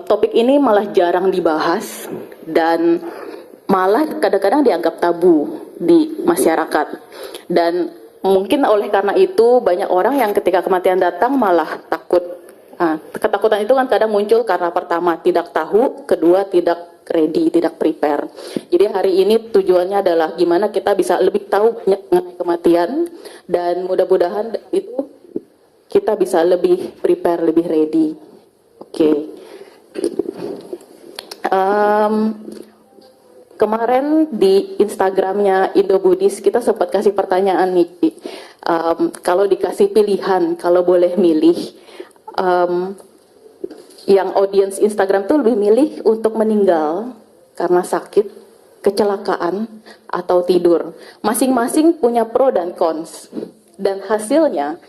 topik ini malah jarang dibahas dan malah kadang-kadang dianggap tabu di masyarakat. Dan mungkin oleh karena itu banyak orang yang ketika kematian datang malah takut. Ketakutan itu kan kadang muncul karena pertama tidak tahu, kedua tidak ready, tidak prepare. Jadi hari ini tujuannya adalah gimana kita bisa lebih tahu banyak mengenai kematian dan mudah-mudahan itu kita bisa lebih prepare, lebih ready. Oke. Kemarin di Instagramnya Indo Buddhis kita sempat kasih pertanyaan nih, kalau dikasih pilihan, kalau boleh milih, yang audiens Instagram tuh lebih milih untuk meninggal karena sakit, kecelakaan, atau tidur. Masing-masing punya pro dan cons. Dan hasilnya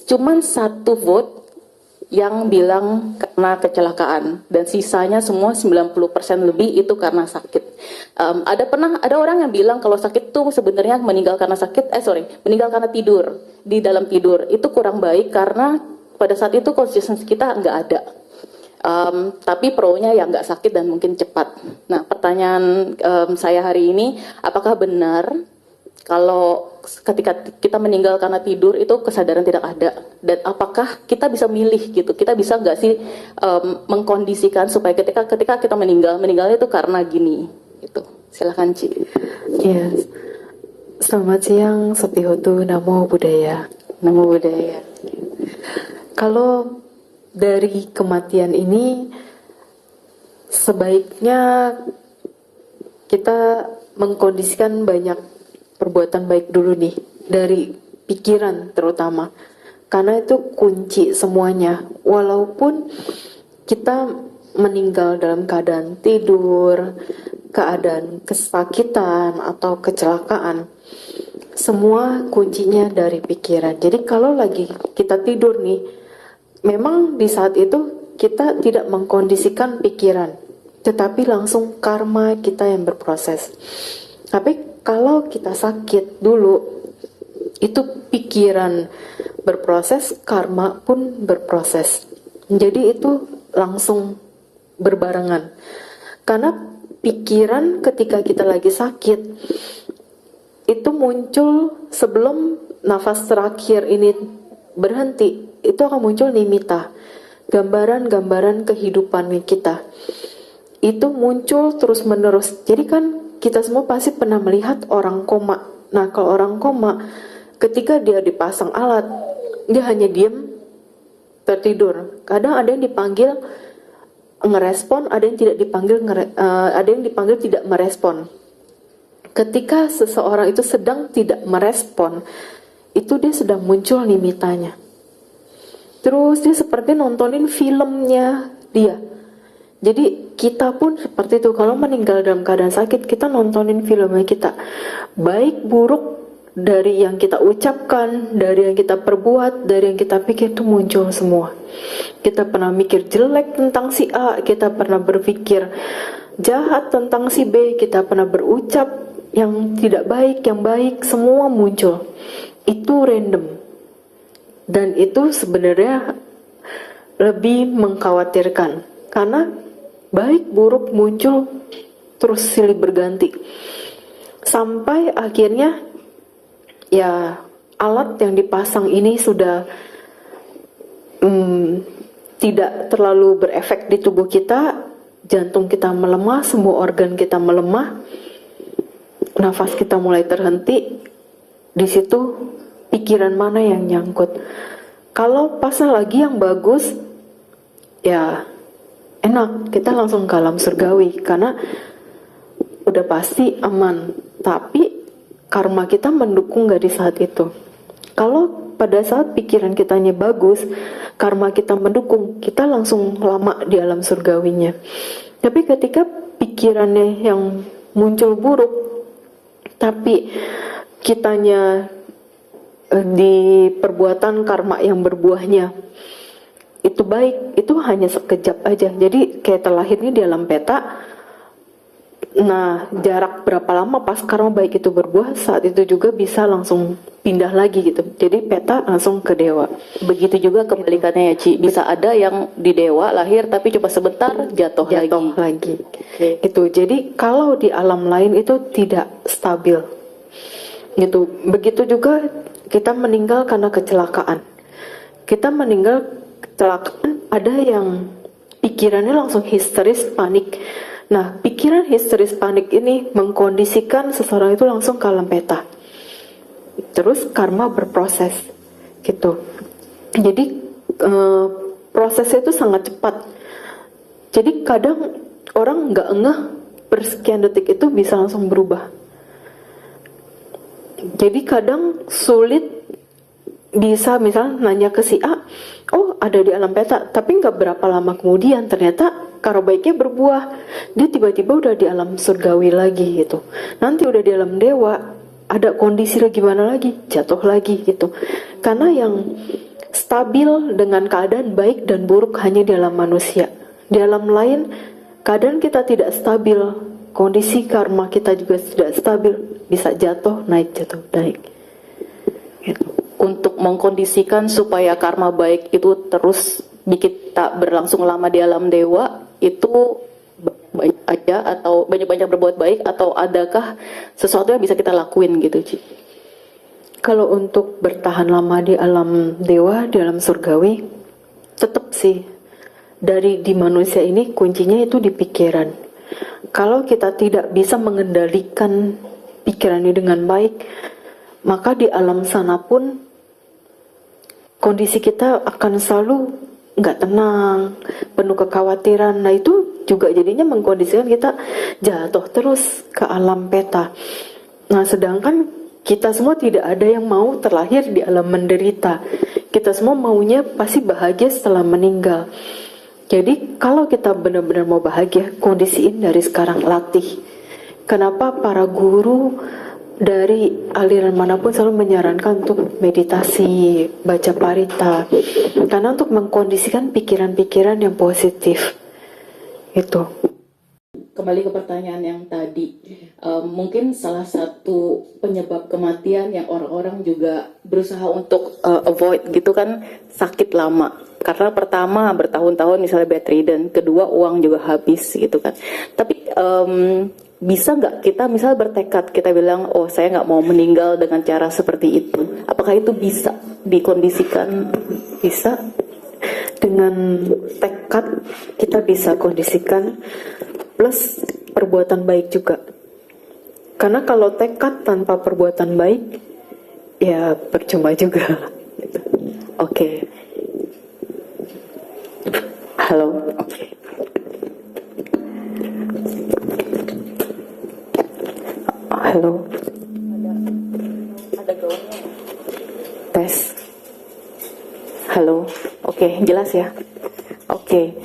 cuman satu vote yang bilang karena kecelakaan dan sisanya semua 90% lebih itu karena sakit. Ada orang yang bilang kalau sakit tuh sebenarnya meninggal karena sakit, meninggal karena tidur, di dalam tidur itu kurang baik karena pada saat itu consciousness kita nggak ada. Tapi pro-nya ya nggak sakit dan mungkin cepat. Nah, pertanyaan saya hari ini, apakah benar kalau ketika kita meninggal karena tidur itu kesadaran tidak ada, dan apakah kita bisa milih gitu, kita bisa nggak sih mengkondisikan supaya ketika kita meninggalnya itu karena gini gitu. Silakan Ci. Yes. Selamat siang Sopihotu, Namo Buddhaya. Namo Buddhaya. Kalau dari kematian ini sebaiknya kita mengkondisikan banyak perbuatan baik dulu nih, dari pikiran terutama, karena itu kunci semuanya. Walaupun kita meninggal dalam keadaan tidur, keadaan kesakitan atau kecelakaan, semua kuncinya dari pikiran. Jadi kalau lagi kita tidur nih, memang di saat itu kita tidak mengkondisikan pikiran, tetapi langsung karma kita yang berproses. Tapi kalau kita sakit dulu, itu pikiran berproses, karma pun berproses. Jadi itu langsung berbarengan. Karena pikiran ketika kita lagi sakit, itu muncul sebelum nafas terakhir ini berhenti, itu akan muncul nimita, gambaran-gambaran kehidupan kita. Itu muncul terus-menerus. Jadi kan kita semua pasti pernah melihat orang koma. Nah, kalau orang koma, ketika dia dipasang alat, dia hanya diam, tertidur. Kadang ada yang dipanggil ngerespon, ada yang tidak dipanggil, ada yang dipanggil tidak merespon. Ketika seseorang itu sedang tidak merespon, itu dia sedang muncul nimitanya. Terus dia seperti nontonin filmnya dia. Jadi kita pun seperti itu, kalau meninggal dalam keadaan sakit, kita nontonin filmnya kita. Baik buruk dari yang kita ucapkan, dari yang kita perbuat, dari yang kita pikir itu muncul semua. Kita pernah mikir jelek tentang si A, kita pernah berpikir jahat tentang si B, kita pernah berucap yang tidak baik, yang baik, semua muncul. Itu random. Dan itu sebenarnya lebih mengkhawatirkan, karena baik buruk muncul terus silih berganti sampai akhirnya ya alat yang dipasang ini sudah tidak terlalu berefek di tubuh kita. Jantung kita melemah, semua organ kita melemah, nafas kita mulai terhenti. Di situ pikiran mana yang nyangkut. Kalau pasang lagi yang bagus, ya enak, kita langsung ke alam surgawi karena udah pasti aman. Tapi karma kita mendukung gak di saat itu? Kalau pada saat pikiran kitanya bagus, karma kita mendukung, kita langsung lama di alam surgawinya. Tapi ketika pikirannya yang muncul buruk, tapi kitanya di perbuatan karma yang berbuahnya itu baik, itu hanya sekejap aja. Jadi kayak terlahirnya di alam peta, Nah, jarak berapa lama pas karma baik itu berbuah, saat itu juga bisa langsung pindah lagi gitu. Jadi peta langsung ke dewa. Begitu juga kebalikannya ya Ci, bisa ada yang di dewa lahir tapi cuma sebentar jatuh Lagi. Gitu. Jadi kalau di alam lain itu tidak stabil. Gitu. Begitu juga kita meninggal karena kecelakaan. Kita meninggal kecelakaan, ada yang pikirannya langsung histeris, panik. Nah, pikiran histeris panik ini mengkondisikan seseorang itu langsung ke alam peta. Terus karma berproses, gitu. Jadi prosesnya itu sangat cepat. Jadi kadang orang nggak ngeh persekian detik itu bisa langsung berubah. Jadi kadang sulit bisa misal nanya ke si A, oh ada di alam peta, tapi nggak berapa lama kemudian ternyata karma baiknya berbuah, dia tiba-tiba udah di alam surgawi lagi gitu. Nanti udah di alam dewa, ada kondisi lagi mana lagi, jatuh lagi gitu. Karena yang stabil dengan keadaan baik dan buruk hanya di alam manusia. Di alam lain, keadaan kita tidak stabil, kondisi karma kita juga tidak stabil, bisa jatuh naik gitu. Untuk mengkondisikan supaya karma baik itu terus bikin kita berlangsung lama di alam dewa, itu banyak aja atau banyak-banyak berbuat baik, atau adakah sesuatu yang bisa kita lakuin gitu Ci? Kalau untuk bertahan lama di alam dewa, di alam surgawi, tetap sih dari di manusia ini kuncinya itu di pikiran. Kalau kita tidak bisa mengendalikan pikiran ini dengan baik, maka di alam sana pun kondisi kita akan selalu nggak tenang, penuh kekhawatiran. Nah itu juga jadinya mengkondisikan kita jatuh terus ke alam peta. Nah sedangkan kita semua tidak ada yang mau terlahir di alam menderita. Kita semua maunya pasti bahagia setelah meninggal. Jadi kalau kita benar-benar mau bahagia, kondisiin dari sekarang, latih. Kenapa para guru dari aliran manapun selalu menyarankan untuk meditasi, baca parita, karena untuk mengkondisikan pikiran-pikiran yang positif. Itu. Kembali ke pertanyaan yang tadi, mungkin salah satu penyebab kematian yang orang-orang juga berusaha untuk avoid gitu kan, sakit lama. Karena pertama bertahun-tahun misalnya bedridden, kedua uang juga habis gitu kan. Tapi bisa nggak kita misal bertekad, kita bilang, oh saya nggak mau meninggal dengan cara seperti itu. Apakah itu bisa dikondisikan? Bisa. Dengan tekad kita bisa kondisikan, plus perbuatan baik juga. Karena kalau tekad tanpa perbuatan baik, ya percuma juga. Oke. Halo. Oke. Halo. Ada gaungnya. Tes. Halo. Oke, jelas ya. Oke.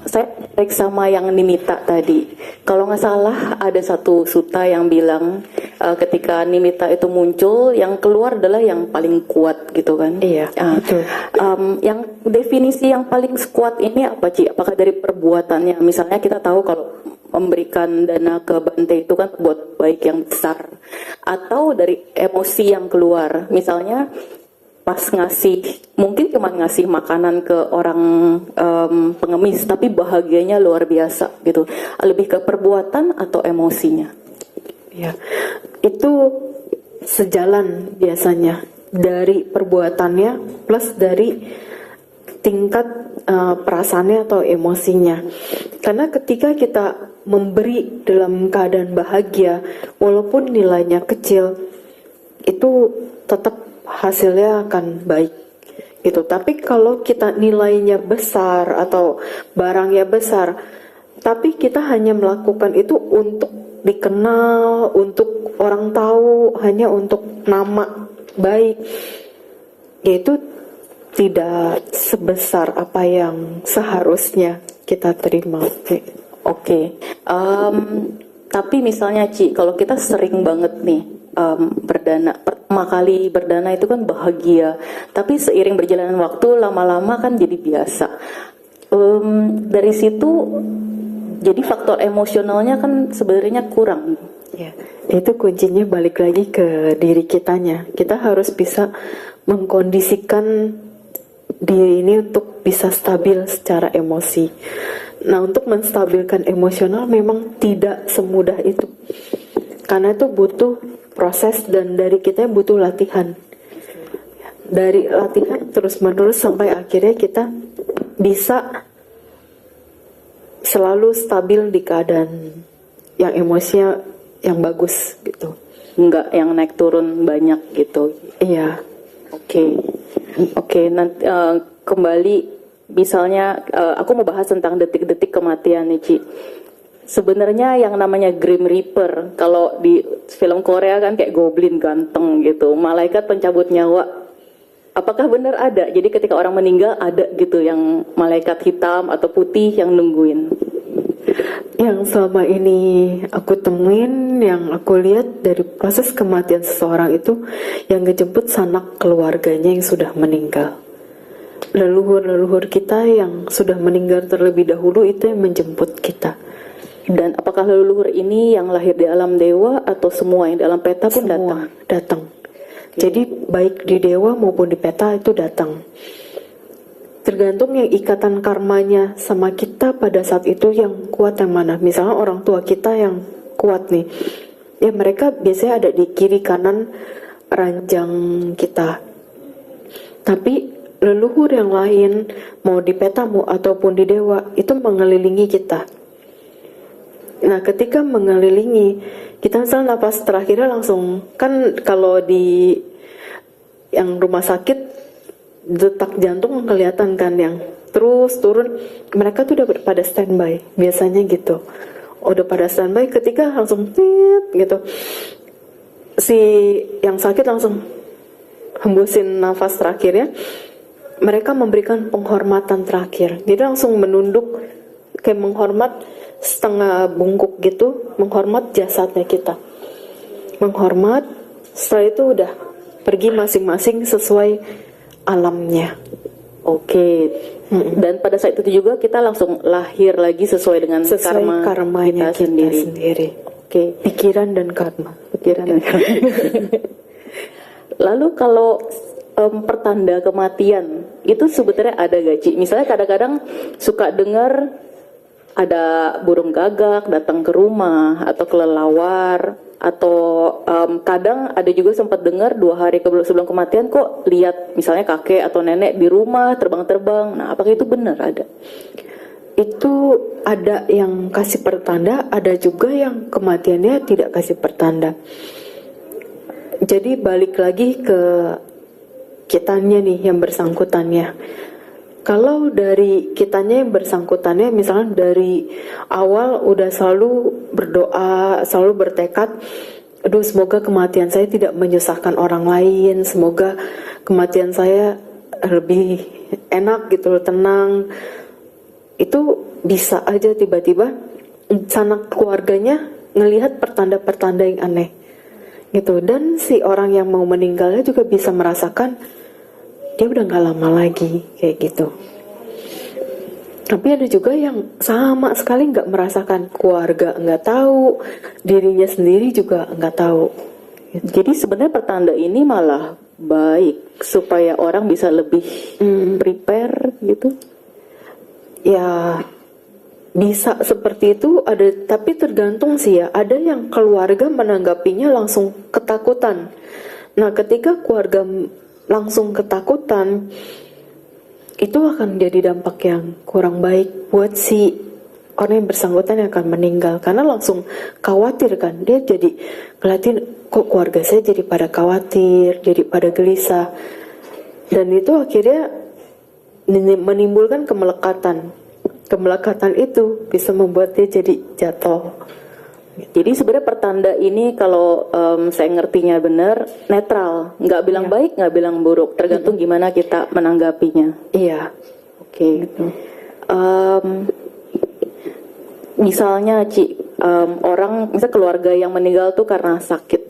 Saya tertarik sama yang Nimita tadi. Kalau nggak salah ada satu sutta yang bilang ketika Nimita itu muncul, yang keluar adalah yang paling kuat gitu kan? Iya. Betul. Yang definisi yang paling kuat ini apa Ci? Apakah dari perbuatannya? Misalnya kita tahu kalau memberikan dana ke Bante itu kan buat baik yang besar, atau dari emosi yang keluar, misalnya pas ngasih, mungkin cuma ngasih makanan ke orang pengemis, tapi bahagianya luar biasa gitu. Lebih ke perbuatan atau emosinya? Ya, itu sejalan biasanya dari perbuatannya plus dari tingkat perasaannya atau emosinya. Karena ketika kita memberi dalam keadaan bahagia, walaupun nilainya kecil, itu tetap hasilnya akan baik gitu. Tapi kalau kita nilainya besar atau barangnya besar, tapi kita hanya melakukan itu untuk dikenal, untuk orang tahu, hanya untuk nama baik, yaitu tidak sebesar apa yang seharusnya kita terima. Oke. Tapi misalnya Ci, kalau kita sering banget nih berdana, pertama kali berdana itu kan bahagia, tapi seiring berjalannya waktu lama-lama kan jadi biasa. Dari situ Jadi faktor emosionalnya kan sebenarnya kurang. Ya, itu kuncinya balik lagi ke diri kitanya. Kita harus bisa mengkondisikan diri ini untuk bisa stabil secara emosi. Nah, untuk menstabilkan emosional memang tidak semudah itu. Karena itu butuh proses dan dari kita butuh latihan. Dari latihan terus-menerus sampai akhirnya kita bisa selalu stabil di keadaan yang emosinya yang bagus gitu. Nggak yang naik turun banyak gitu. Iya. Oke, nanti kembali misalnya aku mau bahas tentang detik-detik kematian nih, Ci. Sebenarnya yang namanya Grim Reaper, kalau di film Korea kan kayak goblin ganteng gitu, malaikat pencabut nyawa. Apakah benar ada? Jadi ketika orang meninggal ada gitu yang malaikat hitam atau putih yang nungguin? Yang selama ini aku temuin, yang aku lihat dari proses kematian seseorang itu, yang ngejemput sanak keluarganya yang sudah meninggal. Leluhur-leluhur kita yang sudah meninggal terlebih dahulu itu yang menjemput kita. Dan apakah leluhur ini yang lahir di alam dewa atau semua yang dalam peta pun Semua datang? datang. Jadi baik di dewa maupun di peta itu datang. Tergantung yang ikatan karmanya sama kita pada saat itu yang kuat yang mana. Misalnya orang tua kita yang kuat nih, ya mereka biasanya ada di kiri kanan ranjang kita. Tapi leluhur yang lain, mau di peta mau ataupun di dewa, itu mengelilingi kita. Nah, ketika mengelilingi, kita misalnya napas terakhirnya langsung, kan kalau di yang rumah sakit, detak jantung kelihatan kan yang terus turun, mereka tuh udah pada standby, biasanya gitu. Udah pada standby ketika langsung tit gitu. Si yang sakit langsung hembusin nafas terakhirnya, mereka memberikan penghormatan terakhir. Jadi langsung menunduk kayak menghormat setengah bungkuk gitu, menghormat jasadnya kita. Menghormat, setelah itu udah pergi masing-masing sesuai alamnya. Oke. Dan pada saat itu juga kita langsung lahir lagi sesuai dengan karmanya kita sendiri. Oke. Pikiran dan karma. Lalu kalau pertanda kematian itu sebetulnya ada gak, Ci? Misalnya kadang-kadang suka dengar ada burung gagak datang ke rumah atau kelelawar, atau kadang ada juga sempat dengar 2 hari sebelum kematian kok lihat misalnya kakek atau nenek di rumah terbang-terbang. Nah, apakah itu benar ada? Itu ada yang kasih pertanda, ada juga yang kematiannya tidak kasih pertanda. Jadi balik lagi ke kitanya nih yang bersangkutannya. Kalau dari kitanya yang bersangkutannya, misalnya dari awal udah selalu berdoa, selalu bertekad, aduh semoga kematian saya tidak menyusahkan orang lain, semoga kematian saya lebih enak gitu loh, tenang. Itu bisa aja tiba-tiba sanak keluarganya ngelihat pertanda-pertanda yang aneh gitu. Dan si orang yang mau meninggalnya juga bisa merasakan dia udah gak lama lagi kayak gitu. Tapi ada juga yang sama sekali gak merasakan, keluarga gak tahu, dirinya sendiri juga gak tahu gitu. Jadi sebenarnya pertanda ini malah baik supaya orang bisa lebih prepare gitu. Ya bisa seperti itu ada, tapi tergantung sih ya. Ada yang keluarga menanggapinya langsung ketakutan. Nah, ketika keluarga langsung ketakutan, itu akan jadi dampak yang kurang baik buat si orang yang bersangkutan yang akan meninggal, karena langsung khawatir kan. Dia jadi ngeliatin kok keluarga saya jadi pada khawatir, jadi pada gelisah, dan itu akhirnya menimbulkan kemelekatan. Kemelekatan itu bisa membuat dia jadi jatuh. Jadi sebenarnya pertanda ini kalau saya ngertinya benar, netral, nggak bilang baik, nggak bilang buruk, tergantung gimana kita menanggapinya. Iya. Oke. Gitu. Misalnya Ci, orang, misal keluarga yang meninggal tuh karena sakit,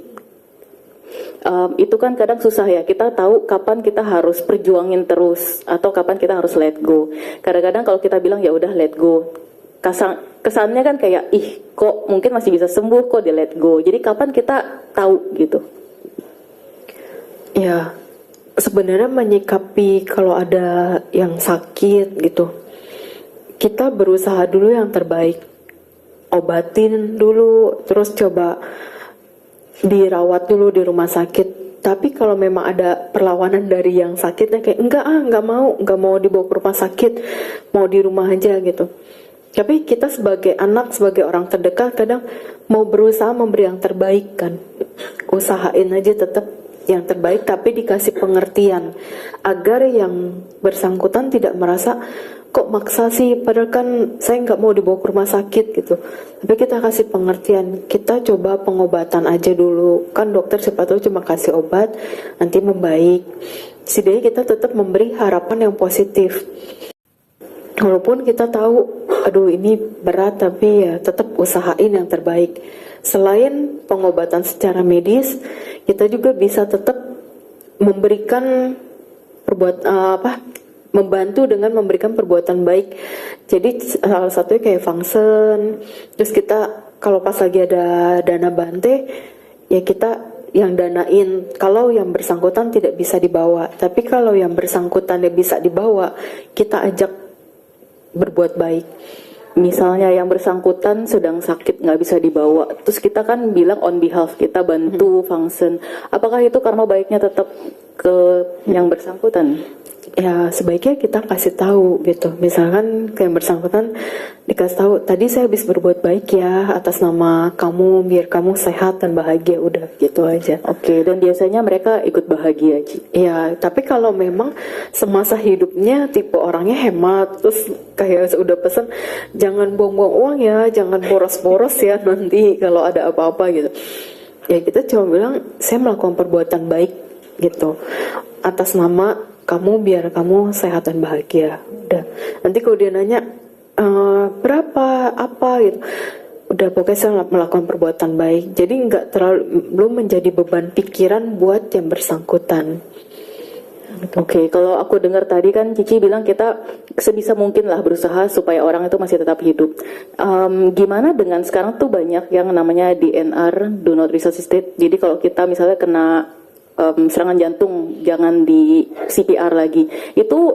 itu kan kadang susah ya, kita tahu kapan kita harus perjuangin terus atau kapan kita harus let go. Kadang-kadang kalau kita bilang ya udah let go, kesannya kan kayak kok mungkin masih bisa sembuh, kok di let go. Jadi kapan kita tahu gitu? Ya, sebenarnya menyikapi kalau ada yang sakit gitu, kita berusaha dulu yang terbaik, obatin dulu, terus coba dirawat dulu di rumah sakit. Tapi kalau memang ada perlawanan dari yang sakitnya kayak nggak mau dibawa ke rumah sakit, mau di rumah aja gitu. Tapi kita sebagai anak, sebagai orang terdekat kadang mau berusaha memberi yang terbaik kan, usahain aja tetap yang terbaik, tapi dikasih pengertian agar yang bersangkutan tidak merasa kok maksa sih, padahal kan saya nggak mau dibawa ke rumah sakit gitu. Tapi kita kasih pengertian, kita coba pengobatan aja dulu, kan dokter siapa tahu cuma kasih obat nanti membaik. Setidaknya kita tetap memberi harapan yang positif, walaupun kita tahu aduh ini berat, tapi ya tetap usahain yang terbaik. Selain pengobatan secara medis, kita juga bisa tetap memberikan membantu dengan memberikan perbuatan baik. Jadi salah satunya kayak function. Terus kita kalau pas lagi ada dana bante, ya kita yang danain kalau yang bersangkutan tidak bisa dibawa. Tapi kalau yang bersangkutan bisa dibawa, kita ajak berbuat baik. Misalnya yang bersangkutan sedang sakit nggak bisa dibawa, terus kita kan bilang on behalf, kita bantu function. Apakah itu karma baiknya tetap ke yang bersangkutan? Ya sebaiknya kita kasih tahu gitu. Misalkan ke yang bersangkutan dikasih tahu, tadi saya habis berbuat baik ya atas nama kamu, biar kamu sehat dan bahagia, udah gitu aja. Oke, dan biasanya mereka ikut bahagia, Ci. Ya, tapi kalau memang semasa hidupnya tipe orangnya hemat, terus kayak udah pesan jangan buang-buang uang ya, jangan boros-boros ya nanti kalau ada apa-apa gitu. Ya kita cuma bilang saya melakukan perbuatan baik gitu atas nama kamu, biar kamu sehat dan bahagia. Udah. Nanti kalau dia nanya berapa apa gitu, udah pokoknya saya melakukan perbuatan baik. Jadi nggak belum menjadi beban pikiran buat yang bersangkutan. Oke, kalau aku dengar tadi kan Cici bilang kita sebisa mungkin lah berusaha supaya orang itu masih tetap hidup. Gimana dengan sekarang tuh banyak yang namanya DNR, do not resuscitate. Jadi kalau kita misalnya kena serangan jantung, jangan di CPR lagi. Itu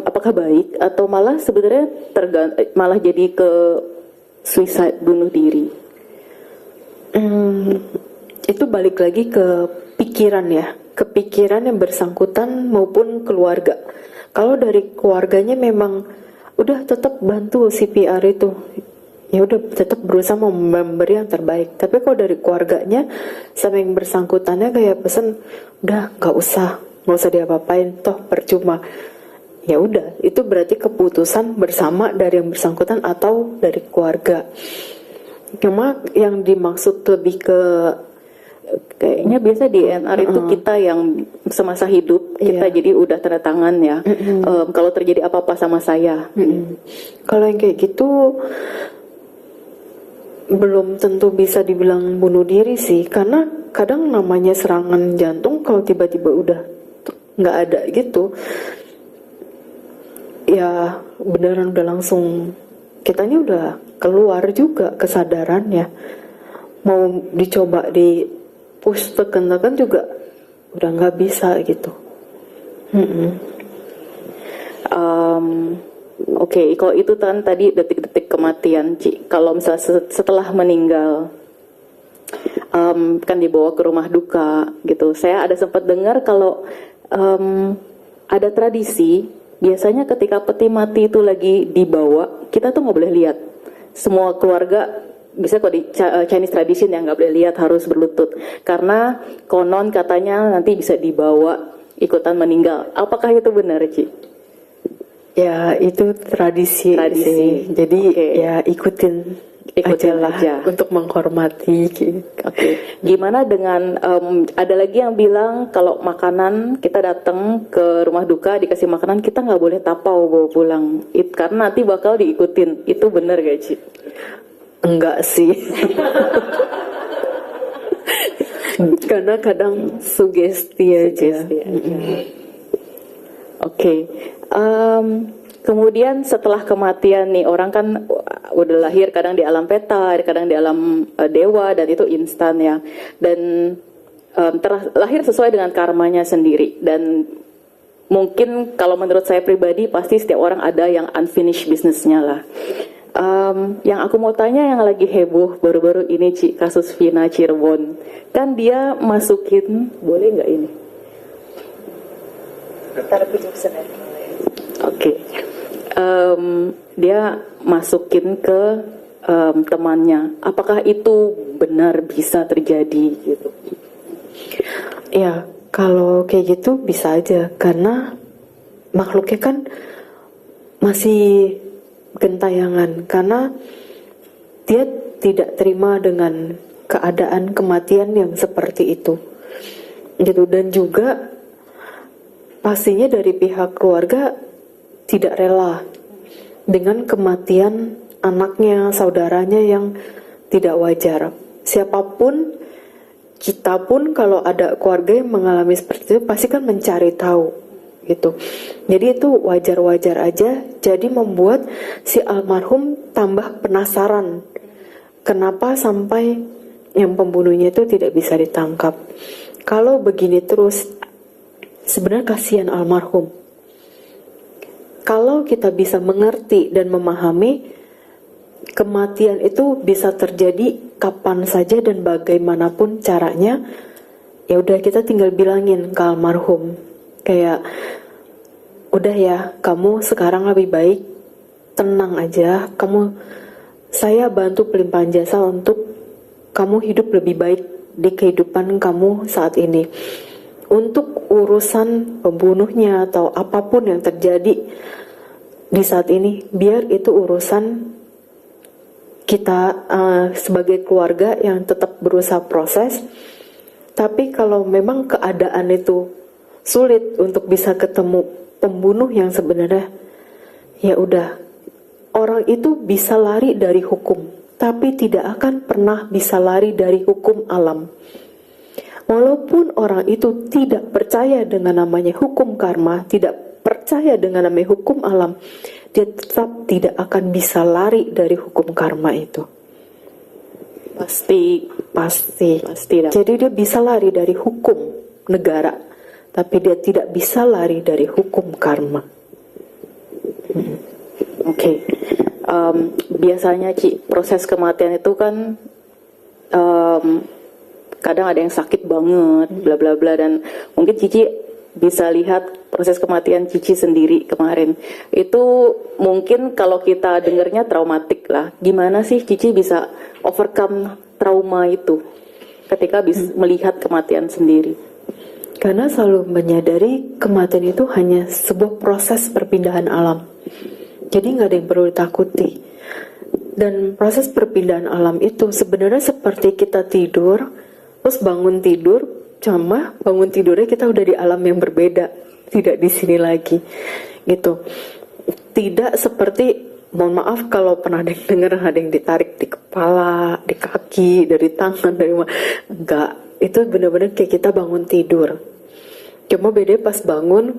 apakah baik atau malah sebenarnya malah jadi ke suicide, bunuh diri? Itu balik lagi ke pikiran ya, kepikiran yang bersangkutan maupun keluarga. Kalau dari keluarganya memang udah tetap bantu CPR itu, ya udah tetap berusaha memberi yang terbaik. Tapi kalau dari keluarganya sama yang bersangkutannya kayak pesen udah nggak usah diapa-apain, toh percuma, ya udah itu berarti keputusan bersama dari yang bersangkutan atau dari keluarga. Cuma yang dimaksud lebih ke kayaknya biasa DNR itu kita yang semasa hidup kita jadi udah tanda tangan ya. Kalau terjadi apa-apa sama saya. Kalau yang kayak gitu belum tentu bisa dibilang bunuh diri sih, karena kadang namanya serangan jantung kalau tiba-tiba udah nggak ada gitu, ya beneran udah langsung kitanya udah keluar juga kesadarannya, mau dicoba di push tekan-tekan juga udah nggak bisa gitu. Oke, kalau itu kan tadi detik-detik kematian, Ci. Kalau misalnya setelah meninggal, kan dibawa ke rumah duka, gitu. Saya ada sempat dengar kalau ada tradisi, biasanya ketika peti mati itu lagi dibawa, kita tuh nggak boleh lihat. Semua keluarga, bisa kok di Chinese tradition yang nggak boleh lihat, harus berlutut. Karena konon katanya nanti bisa dibawa ikutan meninggal. Apakah itu benar, Ci? Ya itu tradisi. Jadi ya ikutin aja lah untuk menghormati. Oke. Gimana dengan ada lagi yang bilang kalau makanan kita datang ke rumah duka dikasih makanan kita nggak boleh tapau bawa pulang, karena nanti bakal diikutin. Itu benar gak, Ci? Enggak sih. Karena kadang sugesti aja. Oke. Kemudian setelah kematian nih, orang kan udah lahir kadang di alam peta, kadang di alam dewa, dan itu instan ya. Dan lahir sesuai dengan karmanya sendiri. Dan mungkin kalau menurut saya pribadi pasti setiap orang ada yang unfinished business-nya lah. Yang aku mau tanya yang lagi heboh baru-baru ini kasus Vina Cirebon, kan dia masukin, boleh nggak ini? Oke. Dia masukin ke temannya. Apakah itu benar bisa terjadi gitu? Ya, kalau kayak gitu bisa aja, karena makhluknya kan masih gentayangan, karena dia tidak terima dengan keadaan kematian yang seperti itu gitu. Dan juga pastinya dari pihak keluarga tidak rela dengan kematian anaknya, saudaranya yang tidak wajar. Siapapun, kita pun kalau ada keluarga yang mengalami seperti itu pasti kan mencari tahu gitu. Jadi itu wajar-wajar aja. Jadi membuat si almarhum tambah penasaran kenapa sampai yang pembunuhnya itu tidak bisa ditangkap. Kalau begini terus, sebenarnya kasihan almarhum. Kalau kita bisa mengerti dan memahami, kematian itu bisa terjadi kapan saja dan bagaimanapun caranya. Ya udah, kita tinggal bilangin ke almarhum kayak, udah ya, kamu sekarang lebih baik tenang aja, saya bantu pelimpahan jasa untuk kamu hidup lebih baik di kehidupan kamu saat ini. Untuk urusan pembunuhnya atau apapun yang terjadi di saat ini, biar itu urusan kita sebagai keluarga yang tetap berusaha proses. Tapi kalau memang keadaan itu sulit untuk bisa ketemu pembunuh yang sebenarnya, ya udah, orang itu bisa lari dari hukum, tapi tidak akan pernah bisa lari dari hukum alam. Walaupun orang itu tidak percaya dengan namanya hukum karma, tidak percaya dengan namanya hukum alam, dia tetap tidak akan bisa lari dari hukum karma itu. Pasti. Jadi dia bisa lari dari hukum negara, tapi dia tidak bisa lari dari hukum karma. Oke. Biasanya proses kematian itu kan kadang ada yang sakit banget, bla bla bla, dan mungkin Cici bisa lihat proses kematian Cici sendiri kemarin. Itu mungkin kalau kita dengarnya traumatik lah. Gimana sih Cici bisa overcome trauma itu ketika melihat kematian sendiri? Karena selalu menyadari kematian itu hanya sebuah proses perpindahan alam. Jadi nggak ada yang perlu ditakuti. Dan proses perpindahan alam itu sebenarnya seperti kita tidur, terus bangun tidur, cuma bangun tidurnya kita udah di alam yang berbeda, tidak di sini lagi, gitu. Tidak seperti, mohon maaf kalau pernah dengar ada yang ditarik di kepala, di kaki, dari tangan, dari mana. Enggak, itu benar-benar kayak kita bangun tidur. Cuma beda pas bangun,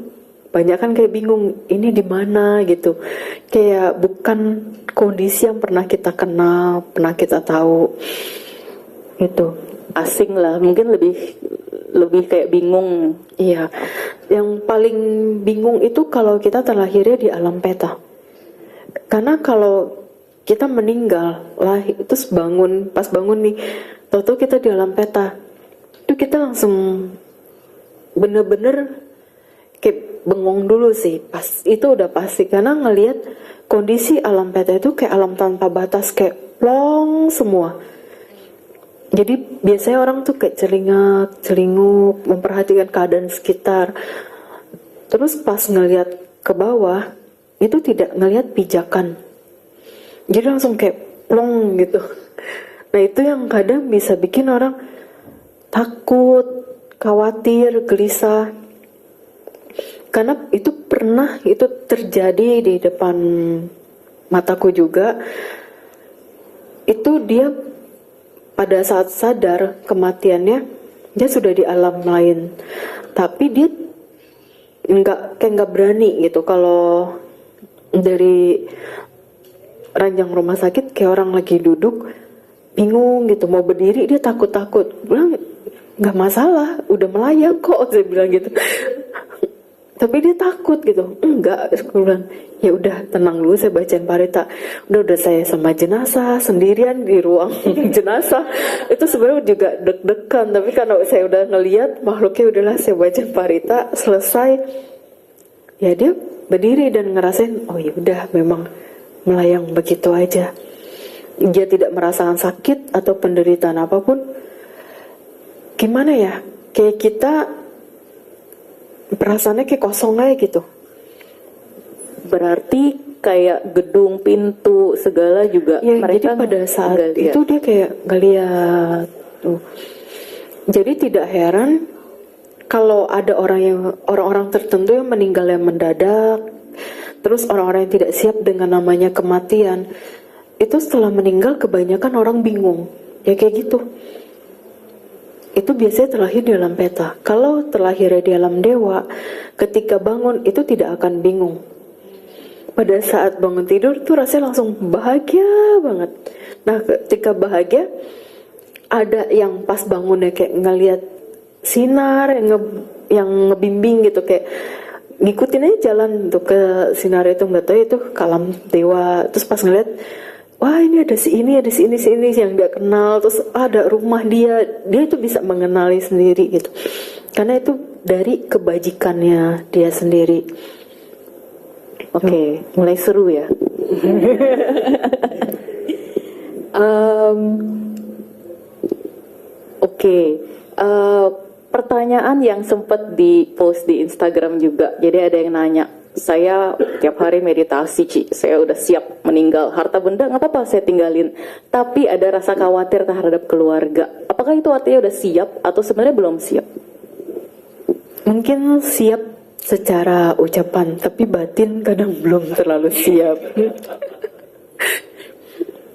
banyak kan kayak bingung, ini di mana gitu. Kayak bukan kondisi yang pernah kita kenal, pernah kita tahu. Itu asing lah, mungkin lebih kayak bingung. Iya, yang paling bingung itu kalau kita terlahirnya di alam peta. Karena kalau kita meninggal lah, terus pas bangun nih, tahu-tahu kita di alam peta, itu kita langsung bener-bener kayak bengong dulu sih. Pas itu udah pasti, karena ngelihat kondisi alam peta itu kayak alam tanpa batas, kayak plong semua. Jadi biasanya orang tuh kayak celingak, memperhatikan keadaan sekitar. Terus pas ngelihat ke bawah, itu tidak ngelihat pijakan. Jadi langsung kayak plong gitu. Nah itu yang kadang bisa bikin orang takut, khawatir, gelisah. Karena itu terjadi di depan mataku juga. Itu dia pada saat sadar kematiannya, dia sudah di alam lain, tapi dia nggak berani gitu. Kalau dari ranjang rumah sakit kayak orang lagi duduk bingung gitu, mau berdiri dia takut-takut. Bilang nggak masalah, udah melayang kok, saya bilang gitu. Tapi dia takut gitu. Enggak, aku bilang ya udah tenang dulu, saya bacain parita. Udah saya sama jenazah sendirian di ruang jenazah. Itu sebenarnya juga deg-degan, tapi karena saya udah ngelihat makhluknya, udahlah saya bacain parita, selesai. Ya dia berdiri dan ngerasain, oh ya udah memang melayang begitu aja. Dia tidak merasakan sakit atau penderitaan apapun. Gimana ya? Kayak kita perasaannya kayak kosong aja gitu. Berarti kayak gedung, pintu, segala juga Ya, mereka jadi pada saat nggak lihat. itu dia kayak ngeliat tuh. Jadi tidak heran kalau ada orang-orang tertentu yang meninggal yang mendadak, terus orang-orang yang tidak siap dengan namanya kematian, itu setelah meninggal kebanyakan orang bingung. Ya kayak gitu. Itu biasanya terlahir di alam peta. Kalau terlahir di alam dewa, ketika bangun itu tidak akan bingung. Pada saat bangun tidur tuh rasanya langsung bahagia banget. Nah, ketika bahagia, ada yang pas bangunnya kayak ngelihat sinar yang ngebimbing gitu, kayak ngikutin aja jalan tuh ke sinar itu, nggak tahu itu kalam dewa. Terus pas ngeliat, wah ini ada si ini yang dia kenal, terus ada rumah dia itu bisa mengenali sendiri gitu, karena itu dari kebajikannya dia sendiri. Oke, mulai seru ya. Oke, pertanyaan yang sempat di post di Instagram juga. Jadi ada yang nanya, saya tiap hari meditasi, Ci. Saya udah siap meninggal. Harta benda nggak apa-apa saya tinggalin. Tapi ada rasa khawatir terhadap keluarga. Apakah itu artinya udah siap atau sebenarnya belum siap? Mungkin siap secara ucapan, tapi batin kadang belum terlalu siap.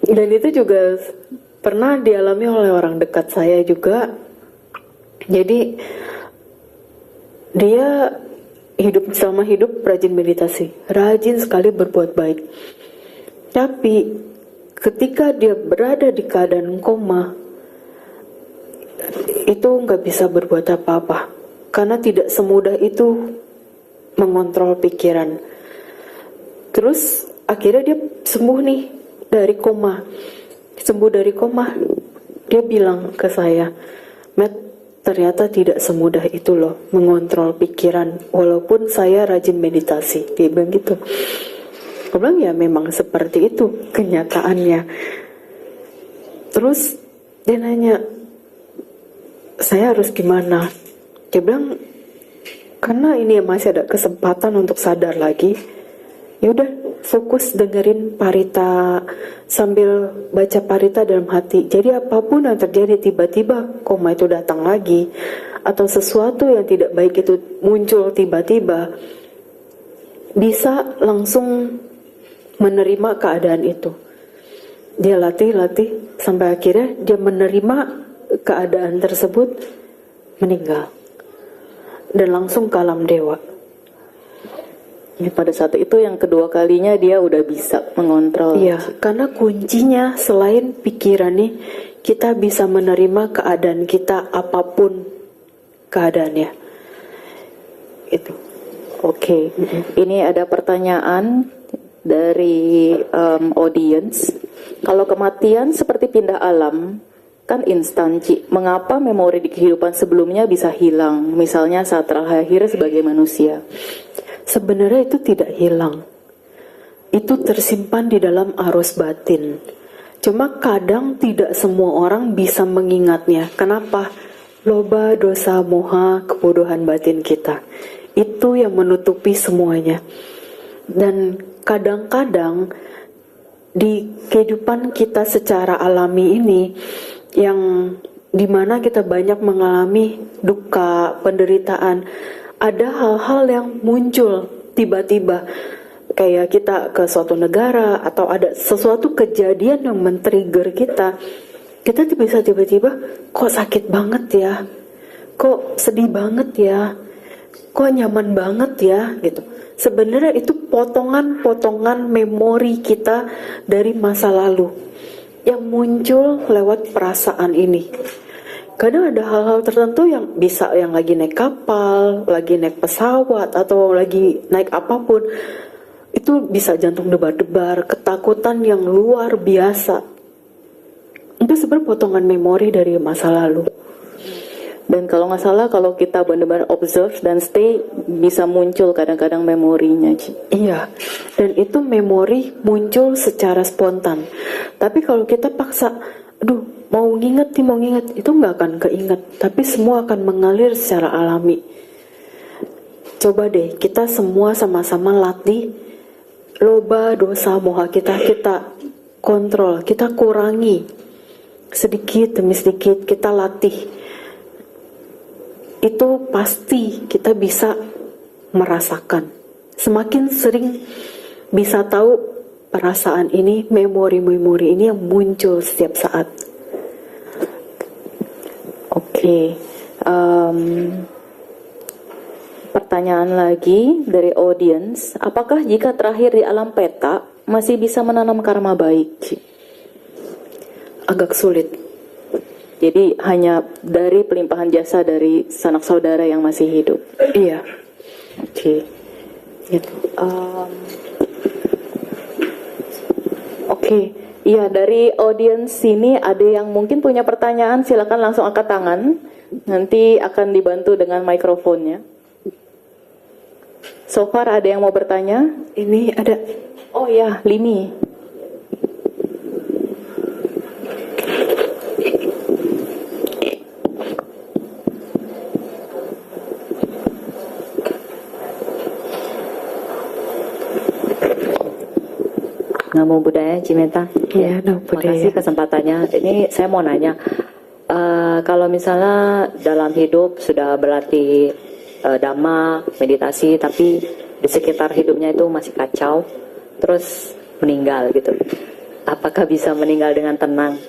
Dan itu juga pernah dialami oleh orang dekat saya juga. Jadi dia selama hidup rajin meditasi, rajin sekali berbuat baik. Tapi ketika dia berada di keadaan koma, itu nggak bisa berbuat apa-apa, karena tidak semudah itu mengontrol pikiran. Terus akhirnya dia sembuh nih dari koma. Sembuh dari koma, dia bilang ke saya, Matt, ternyata tidak semudah itu loh mengontrol pikiran, walaupun saya rajin meditasi. Dia bilang gitu. Aku bilang ya memang seperti itu kenyataannya. Terus dia nanya, saya harus gimana? Dia bilang, karena ini masih ada kesempatan untuk sadar lagi, ya udah fokus dengerin parita sambil baca parita dalam hati. Jadi apapun yang terjadi, tiba-tiba koma itu datang lagi, atau sesuatu yang tidak baik itu muncul tiba-tiba, bisa langsung menerima keadaan itu. Dia latih sampai akhirnya dia menerima keadaan tersebut, meninggal dan langsung ke alam dewa. Ya, pada saat itu yang kedua kalinya dia udah bisa mengontrol. Iya, karena kuncinya selain pikiran nih, kita bisa menerima keadaan kita apapun keadaannya. Itu. Oke. Ini ada pertanyaan dari audience. Kalau kematian seperti pindah alam, kan instan, Ci. Mengapa memori di kehidupan sebelumnya bisa hilang? Misalnya saat terlahir sebagai manusia. Sebenarnya itu tidak hilang. Itu tersimpan di dalam arus batin. Cuma kadang tidak semua orang bisa mengingatnya. Kenapa? Loba, dosa, moha, kebodohan batin kita. Itu yang menutupi semuanya. Dan kadang-kadang di kehidupan kita secara alami ini, yang dimana kita banyak mengalami duka, penderitaan, ada hal-hal yang muncul tiba-tiba, kayak kita ke suatu negara atau ada sesuatu kejadian yang men-trigger kita bisa tiba-tiba, kok sakit banget ya, kok sedih banget ya, kok nyaman banget ya, gitu. Sebenarnya itu potongan-potongan memori kita dari masa lalu yang muncul lewat perasaan ini. Kadang ada hal-hal tertentu yang bisa, yang lagi naik kapal, lagi naik pesawat, atau lagi naik apapun, itu bisa jantung debar-debar, ketakutan yang luar biasa. Itu sebenarnya potongan memori dari masa lalu. Dan kalau nggak salah, kalau kita benar-benar observe dan stay, bisa muncul kadang-kadang memorinya, Ci. Iya, dan itu memori muncul secara spontan. Tapi kalau kita paksa, aduh, mau nginget, itu nggak akan keinget. Tapi semua akan mengalir secara alami. Coba deh, kita semua sama-sama latih loba dosa moha kita kontrol, kita kurangi. Sedikit demi sedikit kita latih. Itu pasti kita bisa merasakan. Semakin sering bisa tahu perasaan ini, memori-memori ini yang muncul setiap saat. Oke. Pertanyaan lagi dari audience, apakah jika terakhir di alam peta masih bisa menanam karma baik, Ci? Agak sulit. Jadi hanya dari pelimpahan jasa dari sanak saudara yang masih hidup. Iya. Oke. Gitu. Oke. Iya, dari audiens sini ada yang mungkin punya pertanyaan, silakan langsung angkat tangan. Nanti akan dibantu dengan mikrofonnya. So far ada yang mau bertanya? Ini ada. Oh ya, Lini. Namo Buddhaya, Cimeta. Iya, Namo Buddhaya. Makasih kesempatannya. Ini saya mau nanya, kalau misalnya dalam hidup sudah berlatih dhamma, meditasi, tapi di sekitar hidupnya itu masih kacau, terus meninggal gitu. Apakah bisa meninggal dengan tenang?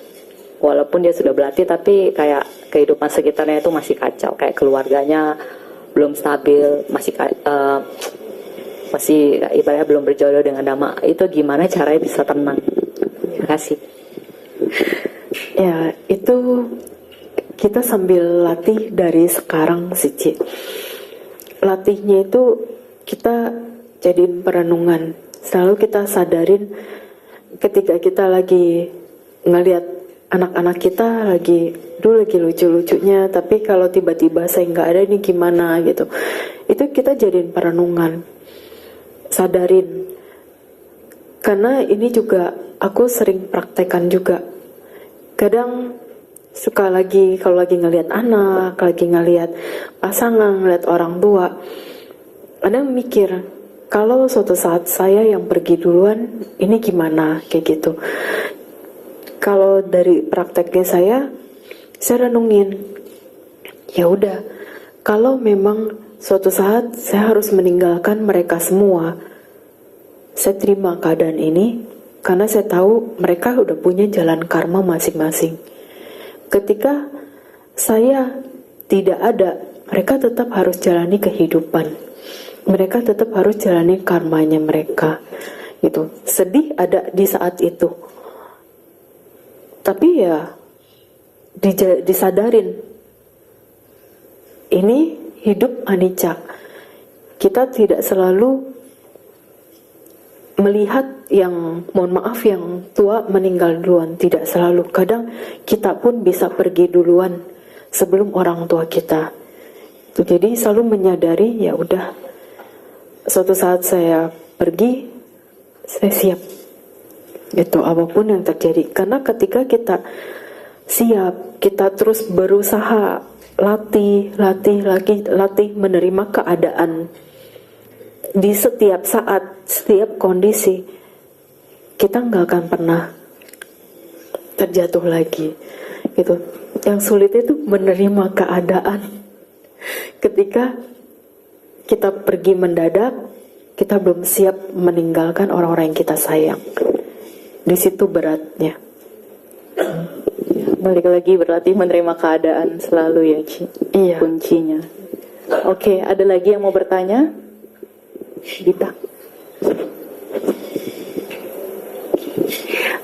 Walaupun dia sudah berlatih, tapi kayak kehidupan sekitarnya itu masih kacau, kayak keluarganya belum stabil, masih ibaratnya belum berjodoh dengan dhamma. Itu gimana caranya bisa tenang? Terima kasih. Ya, itu kita sambil latih dari sekarang sih, Ci. Latihnya itu kita jadiin perenungan. Selalu kita sadarin ketika kita lagi ngelihat anak-anak kita lagi lucu-lucunya, tapi kalau tiba-tiba saya nggak ada ini gimana gitu. Itu kita jadiin perenungan. Sadarin, karena ini juga aku sering praktekkan juga. Kadang suka kalau lagi ngelihat anak, lagi ngelihat pasangan, ngelihat orang tua, kadang mikir kalau suatu saat saya yang pergi duluan, ini gimana, kayak gitu. Kalau dari prakteknya saya renungin, ya udah, kalau memang suatu saat saya harus meninggalkan mereka semua, saya terima keadaan ini karena saya tahu mereka udah punya jalan karma masing-masing. Ketika saya tidak ada, mereka tetap harus jalani kehidupan. Mereka tetap harus jalani karmanya mereka. Gitu. Sedih ada di saat itu. Tapi ya disadarin, ini hidup anicca. Kita tidak selalu melihat yang, mohon maaf, yang tua meninggal duluan. Tidak selalu. Kadang kita pun bisa pergi duluan sebelum orang tua kita. Jadi selalu menyadari, ya udah, suatu saat saya pergi, saya siap. Itu apapun yang terjadi. Karena ketika kita siap, kita terus berusaha latih menerima keadaan di setiap saat, setiap kondisi, kita nggak akan pernah terjatuh lagi. Gitu. Yang sulit itu menerima keadaan. Ketika kita pergi mendadak, kita belum siap meninggalkan orang-orang yang kita sayang. Di situ beratnya. Balik lagi berlatih menerima keadaan selalu ya, Ci. Iya. Kuncinya. Oke, ada lagi yang mau bertanya? Dita.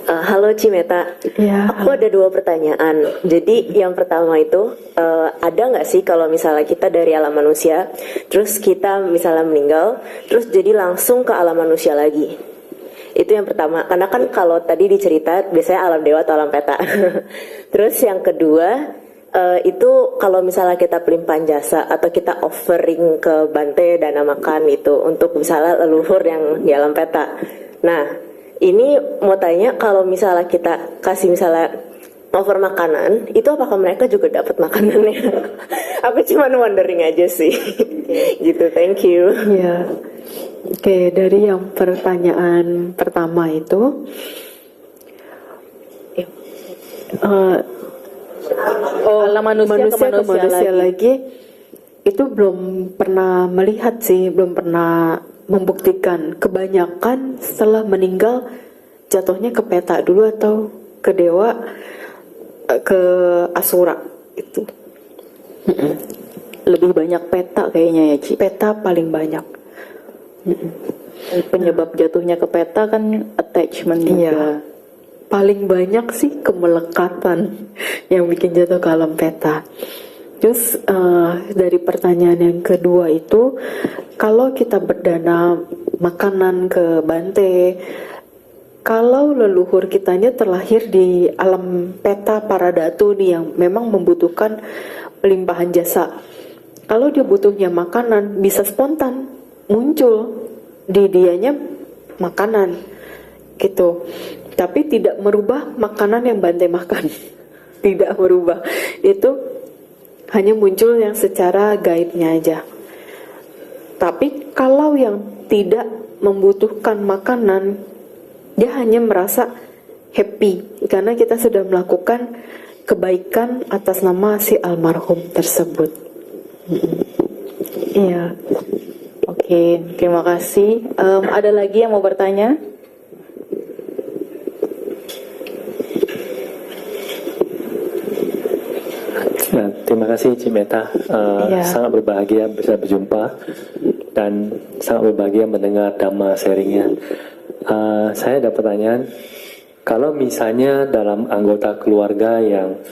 Halo Cimeta, Ya, aku ada 2 pertanyaan. Jadi yang pertama itu, ada nggak sih kalau misalnya kita dari alam manusia, terus kita misalnya meninggal, terus jadi langsung ke alam manusia lagi? Itu yang pertama, karena kan kalau tadi dicerita biasanya alam dewa atau alam peta. Terus yang kedua, itu kalau misalnya kita pelimpahan jasa atau kita offering ke Bante dana makan itu untuk misalnya leluhur yang di alam peta. Nah, ini mau tanya, kalau misalnya kita kasih misalnya over makanan, itu apakah mereka juga dapat makanannya? Aku cuma wondering aja sih. Gitu, thank you. ya. Oke, dari yang pertanyaan pertama itu, Alam manusia ke manusia lagi itu belum pernah melihat sih, belum pernah membuktikan. Kebanyakan setelah meninggal jatuhnya ke peta dulu atau ke dewa, ke asura itu. Lebih banyak peta kayaknya ya, Ci. Peta paling banyak. Penyebab jatuhnya ke peta kan attachment juga. Iya. Paling banyak sih kemelekatan yang bikin jatuh ke alam peta. Terus dari pertanyaan yang kedua itu, kalau kita berdana makanan ke Bante, kalau leluhur kitanya terlahir di alam peta para datu nih yang memang membutuhkan limpahan jasa, kalau dia butuhnya makanan bisa spontan muncul di dianya makanan gitu, tapi tidak merubah makanan yang Bante makan. Tidak merubah, itu hanya muncul yang secara gaibnya aja. Tapi kalau yang tidak membutuhkan makanan, dia hanya merasa happy karena kita sudah melakukan kebaikan atas nama si almarhum tersebut. Iya. Oke, terima kasih. Ada lagi yang mau bertanya? Nah, terima kasih Cimeta. Sangat berbahagia bisa berjumpa dan sangat berbahagia mendengar dhamma sharingnya. Saya ada pertanyaan, kalau misalnya dalam anggota keluarga yang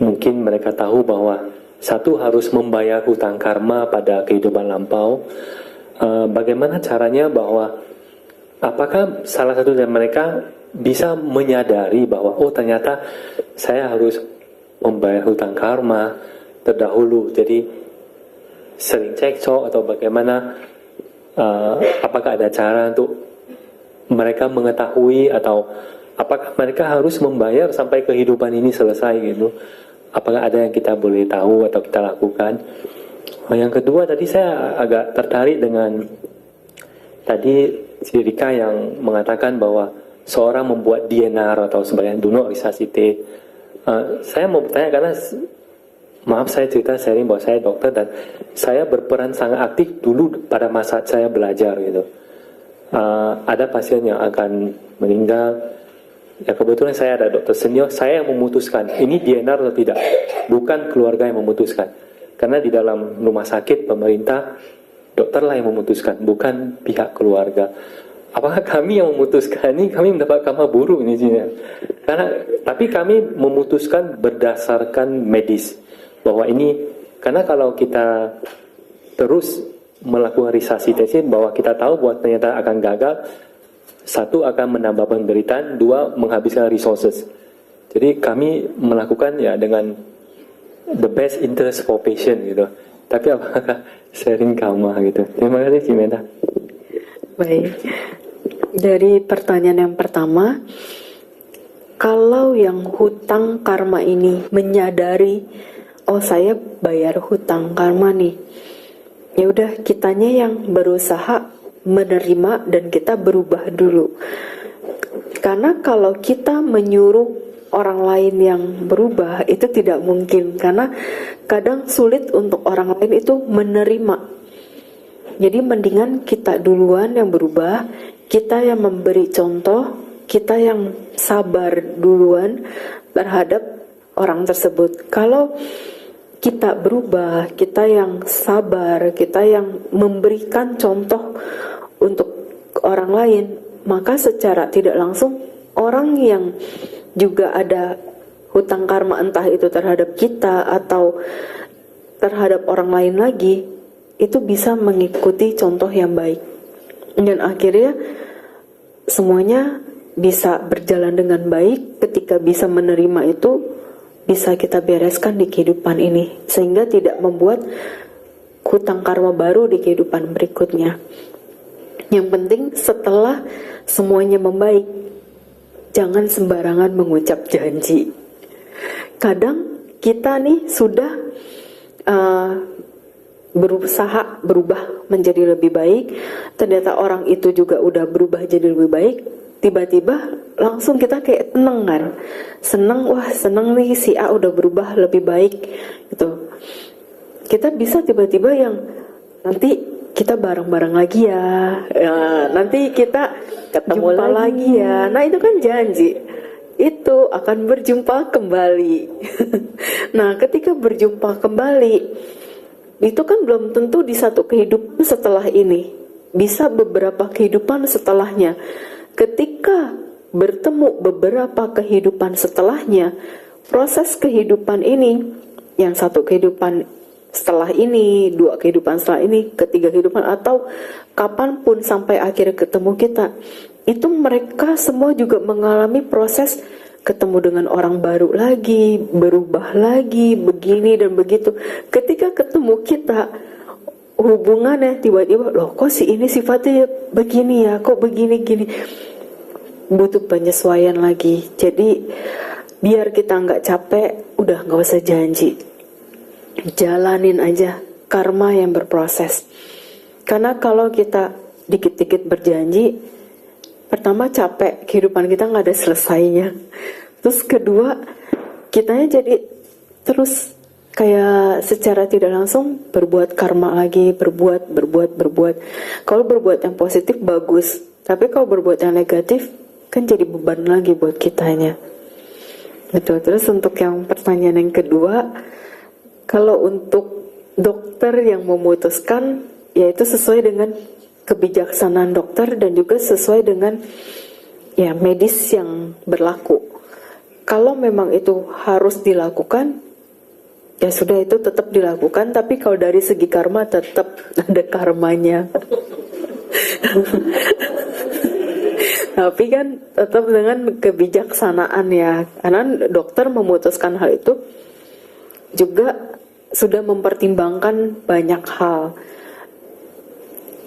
mungkin mereka tahu bahwa satu harus membayar hutang karma pada kehidupan lampau, bagaimana caranya bahwa apakah salah satu dari mereka bisa menyadari bahwa oh ternyata saya harus membayar hutang karma terdahulu, jadi sering cekcok atau bagaimana, apakah ada cara untuk mereka mengetahui atau apakah mereka harus membayar sampai kehidupan ini selesai gitu, apakah ada yang kita boleh tahu atau kita lakukan. Yang kedua, tadi saya agak tertarik dengan tadi si Rika yang mengatakan bahwa seorang membuat DNR atau sebagian duno risasite. Saya mau bertanya karena maaf saya cerita sharing bahwa saya dokter dan saya berperan sangat aktif dulu pada masa saya belajar gitu. Ada pasien yang akan meninggal, ya kebetulan saya ada dokter senior, saya yang memutuskan ini DNR atau tidak, bukan keluarga yang memutuskan. Karena di dalam rumah sakit pemerintah dokterlah yang memutuskan, bukan pihak keluarga. Apakah kami yang memutuskan ini? Kami mendapat karma buruk ini sini. Tapi kami memutuskan berdasarkan medis bahwa ini, karena kalau kita terus melakukan resusitasi bahwa kita tahu bahwa ternyata akan gagal, satu akan menambah penderitaan, dua menghabiskan resources. Jadi kami melakukan ya dengan the best interest for patient gitu. Tapi apakah sharing karma gitu? Terima kasih Cimeta. Baik, dari pertanyaan yang pertama, kalau yang hutang karma ini menyadari, oh saya bayar hutang karma nih, ya udah kitanya yang berusaha menerima dan kita berubah dulu. Karena kalau kita menyuruh orang lain yang berubah itu tidak mungkin, karena kadang sulit untuk orang lain itu menerima. Jadi mendingan kita duluan yang berubah, kita yang memberi contoh, kita yang sabar duluan terhadap orang tersebut. Kalau kita berubah, kita yang sabar, kita yang memberikan contoh untuk orang lain, maka secara tidak langsung orang yang juga ada hutang karma, entah itu terhadap kita atau terhadap orang lain lagi, itu bisa mengikuti contoh yang baik. Dan akhirnya semuanya bisa berjalan dengan baik ketika bisa menerima itu, bisa kita bereskan di kehidupan ini, sehingga tidak membuat hutang karma baru di kehidupan berikutnya. Yang penting setelah semuanya membaik, jangan sembarangan mengucap janji. Kadang kita nih sudah berusaha berubah menjadi lebih baik, ternyata orang itu juga udah berubah jadi lebih baik, tiba-tiba langsung kita kayak tenang kan, seneng nih si A udah berubah lebih baik gitu. Kita bisa tiba-tiba yang nanti kita bareng-bareng lagi ya, nanti kita ketemu lagi ya. Nah itu kan janji, itu akan berjumpa kembali. Nah ketika berjumpa kembali, itu kan belum tentu di satu kehidupan setelah ini, bisa beberapa kehidupan setelahnya. Ketika bertemu beberapa kehidupan setelahnya, proses kehidupan ini, yang satu kehidupan setelah ini, dua kehidupan setelah ini, ketiga kehidupan, atau kapanpun sampai akhirnya ketemu kita, itu mereka semua juga mengalami proses ketemu dengan orang baru lagi, berubah lagi, begini dan begitu. Ketika ketemu kita, hubungannya tiba-tiba, loh kok si ini sifatnya begini ya, kok begini-gini, butuh penyesuaian lagi. Jadi biar kita nggak capek, udah nggak usah janji, jalanin aja karma yang berproses. Karena kalau kita dikit-dikit berjanji, pertama capek, kehidupan kita nggak ada selesainya. Terus kedua, kitanya jadi terus kayak secara tidak langsung berbuat karma lagi, berbuat. Kalau berbuat yang positif bagus, tapi kalau berbuat yang negatif kan jadi beban lagi buat kitanya. Gitu. Terus untuk yang pertanyaan yang kedua, kalau untuk dokter yang memutuskan, yaitu sesuai dengan kebijaksanaan dokter dan juga sesuai dengan ya medis yang berlaku. Kalau memang itu harus dilakukan, ya sudah itu tetap dilakukan. Tapi kalau dari segi karma tetap ada karmanya. Tapi kan tetap dengan kebijaksanaan ya, karena dokter memutuskan hal itu juga sudah mempertimbangkan banyak hal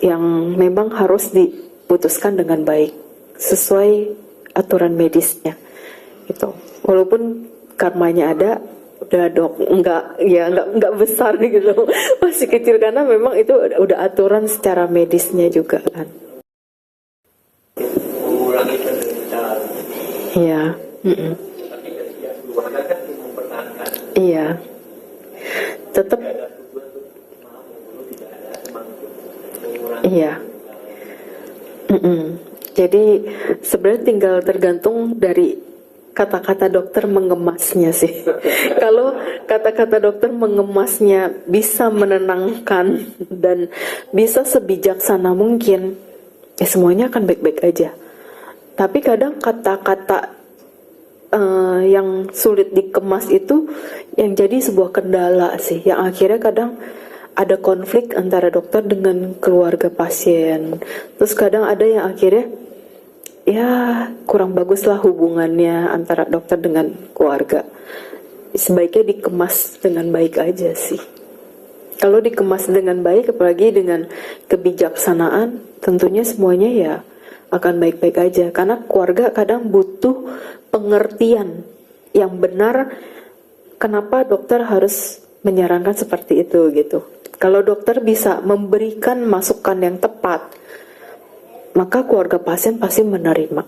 yang memang harus diputuskan dengan baik sesuai aturan medisnya gitu. Walaupun karmanya ada, udah dok, enggak besar gitu, masih kecil, karena memang itu udah aturan secara medisnya juga kan. Mengurangi penderitaan. Iya. Tapi ketika keluarga kan mempertahankan. Iya. Tetap. Iya. Jadi sebenarnya tinggal tergantung dari kata-kata dokter mengemasnya sih. Kalau kata-kata dokter mengemasnya bisa menenangkan dan bisa sebijaksana mungkin, ya semuanya akan baik-baik aja. Tapi kadang kata-kata yang sulit dikemas itu yang jadi sebuah kendala sih, yang akhirnya kadang ada konflik antara dokter dengan keluarga pasien. Terus kadang ada yang akhirnya ya kurang baguslah hubungannya antara dokter dengan keluarga. Sebaiknya dikemas dengan baik aja sih. Kalau dikemas dengan baik, apalagi dengan kebijaksanaan, tentunya semuanya ya akan baik-baik aja. Karena keluarga kadang butuh pengertian yang benar kenapa dokter harus menyarankan seperti itu gitu. Kalau dokter bisa memberikan masukan yang tepat, maka keluarga pasien pasti menerima.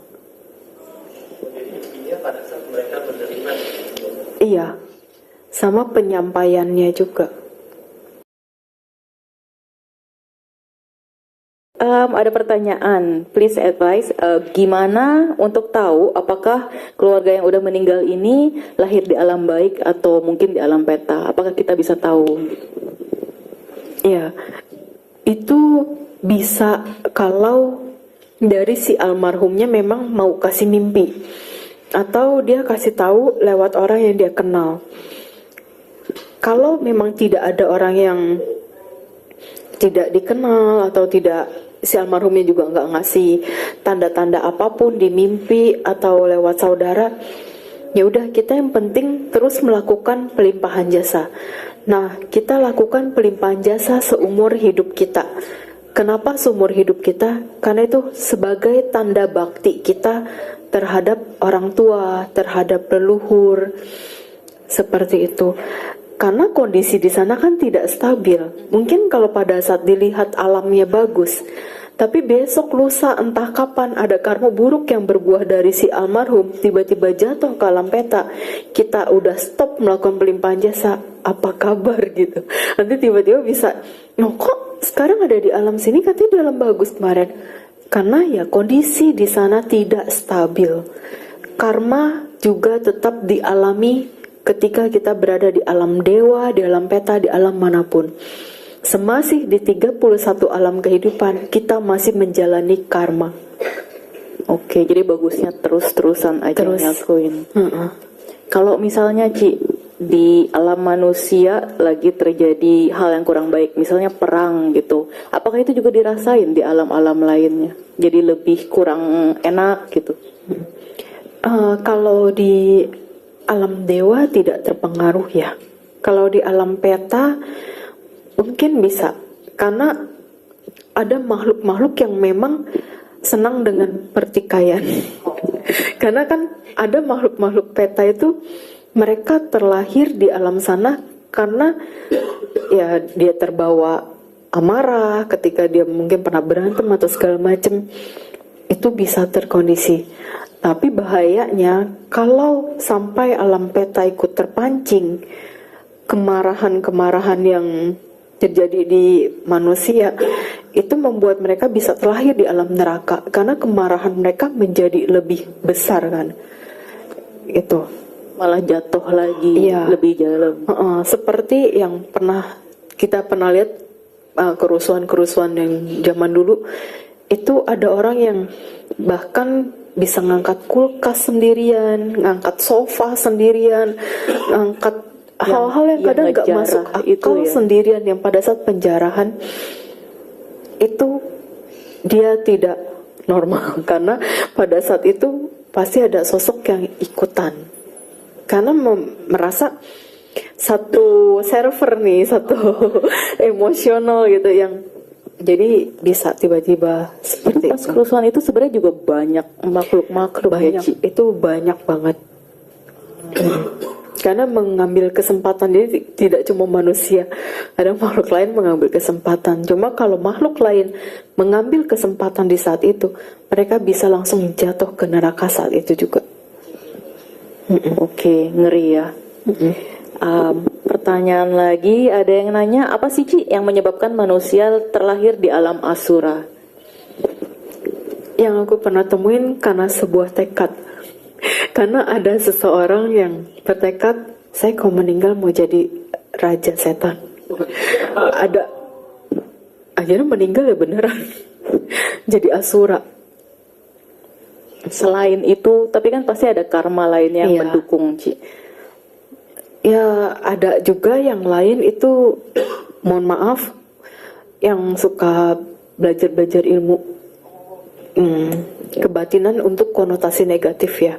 Iya, sama penyampaiannya juga. Ada pertanyaan, please advise, gimana untuk tahu apakah keluarga yang udah meninggal ini lahir di alam baik atau mungkin di alam peta? Apakah kita bisa tahu? Ya, itu bisa kalau dari si almarhumnya memang mau kasih mimpi, atau dia kasih tahu lewat orang yang dia kenal. Kalau memang tidak ada orang yang tidak dikenal atau tidak, si almarhumnya juga nggak ngasih tanda-tanda apapun di mimpi atau lewat saudara, ya udah, kita yang penting terus melakukan pelimpahan jasa. Nah, kita lakukan pelimpahan jasa seumur hidup kita. Kenapa seumur hidup kita? Karena itu sebagai tanda bakti kita terhadap orang tua, terhadap leluhur, seperti itu. Karena kondisi di sana kan tidak stabil. Mungkin kalau pada saat dilihat alamnya bagus, tapi besok lusa entah kapan ada karma buruk yang berbuah dari si almarhum, tiba-tiba jatuh ke alam peta, kita udah stop melakukan pelimpahan jasa, apa kabar gitu. Nanti tiba-tiba bisa, kok sekarang ada di alam sini, katanya di alam bagus kemarin. Karena ya kondisi di sana tidak stabil. Karma juga tetap dialami ketika kita berada di alam dewa, di alam peta, di alam manapun. Semasih di 31 alam kehidupan, kita masih menjalani karma. Oke, jadi bagusnya terus-terusan aja ngelakuin. Kalau misalnya Ci, di alam manusia lagi terjadi hal yang kurang baik, misalnya perang gitu, apakah itu juga dirasain di alam-alam lainnya? Jadi lebih kurang enak gitu? Kalau di alam dewa tidak terpengaruh ya. Kalau di alam peta mungkin bisa, karena ada makhluk-makhluk yang memang senang dengan pertikaian. Karena kan ada makhluk-makhluk peta itu mereka terlahir di alam sana karena ya dia terbawa amarah ketika dia mungkin pernah berantem atau segala macam, itu bisa terkondisi. Tapi bahayanya kalau sampai alam peta ikut terpancing, kemarahan-kemarahan yang terjadi di manusia itu membuat mereka bisa terlahir di alam neraka, karena kemarahan mereka menjadi lebih besar kan. Itu malah jatuh lagi, lebih dalam. Seperti yang kita pernah lihat kerusuhan-kerusuhan yang zaman dulu, itu ada orang yang bahkan bisa ngangkat kulkas sendirian, ngangkat sofa sendirian, ngangkat hal-hal yang kadang gak masuk akal ya, sendirian, yang pada saat penjarahan itu dia tidak normal. Karena pada saat itu pasti ada sosok yang ikutan, karena merasa satu server nih, satu emosional gitu, yang jadi bisa tiba-tiba seperti pas kerusuhan itu sebenarnya juga banyak makhluk-makhluk banyak, ya, Ci? itu banyak banget. Karena mengambil kesempatan, jadi tidak cuma manusia, ada makhluk lain mengambil kesempatan. Cuma kalau makhluk lain mengambil kesempatan di saat itu, mereka bisa langsung jatuh ke neraka saat itu juga. Oke, ngeri ya. Pertanyaan lagi, ada yang nanya, apa sih Ci yang menyebabkan manusia terlahir di alam asura? Yang aku pernah temuin karena sebuah tekad. Karena ada seseorang yang bertekad, saya kalau meninggal mau jadi raja setan. Ada, akhirnya meninggal ya beneran jadi asura. Selain itu, tapi kan pasti ada karma lainnya yang mendukung, Ci. Ya, ada juga yang lain itu, mohon maaf, yang suka belajar-belajar ilmu kebatinan untuk konotasi negatif ya.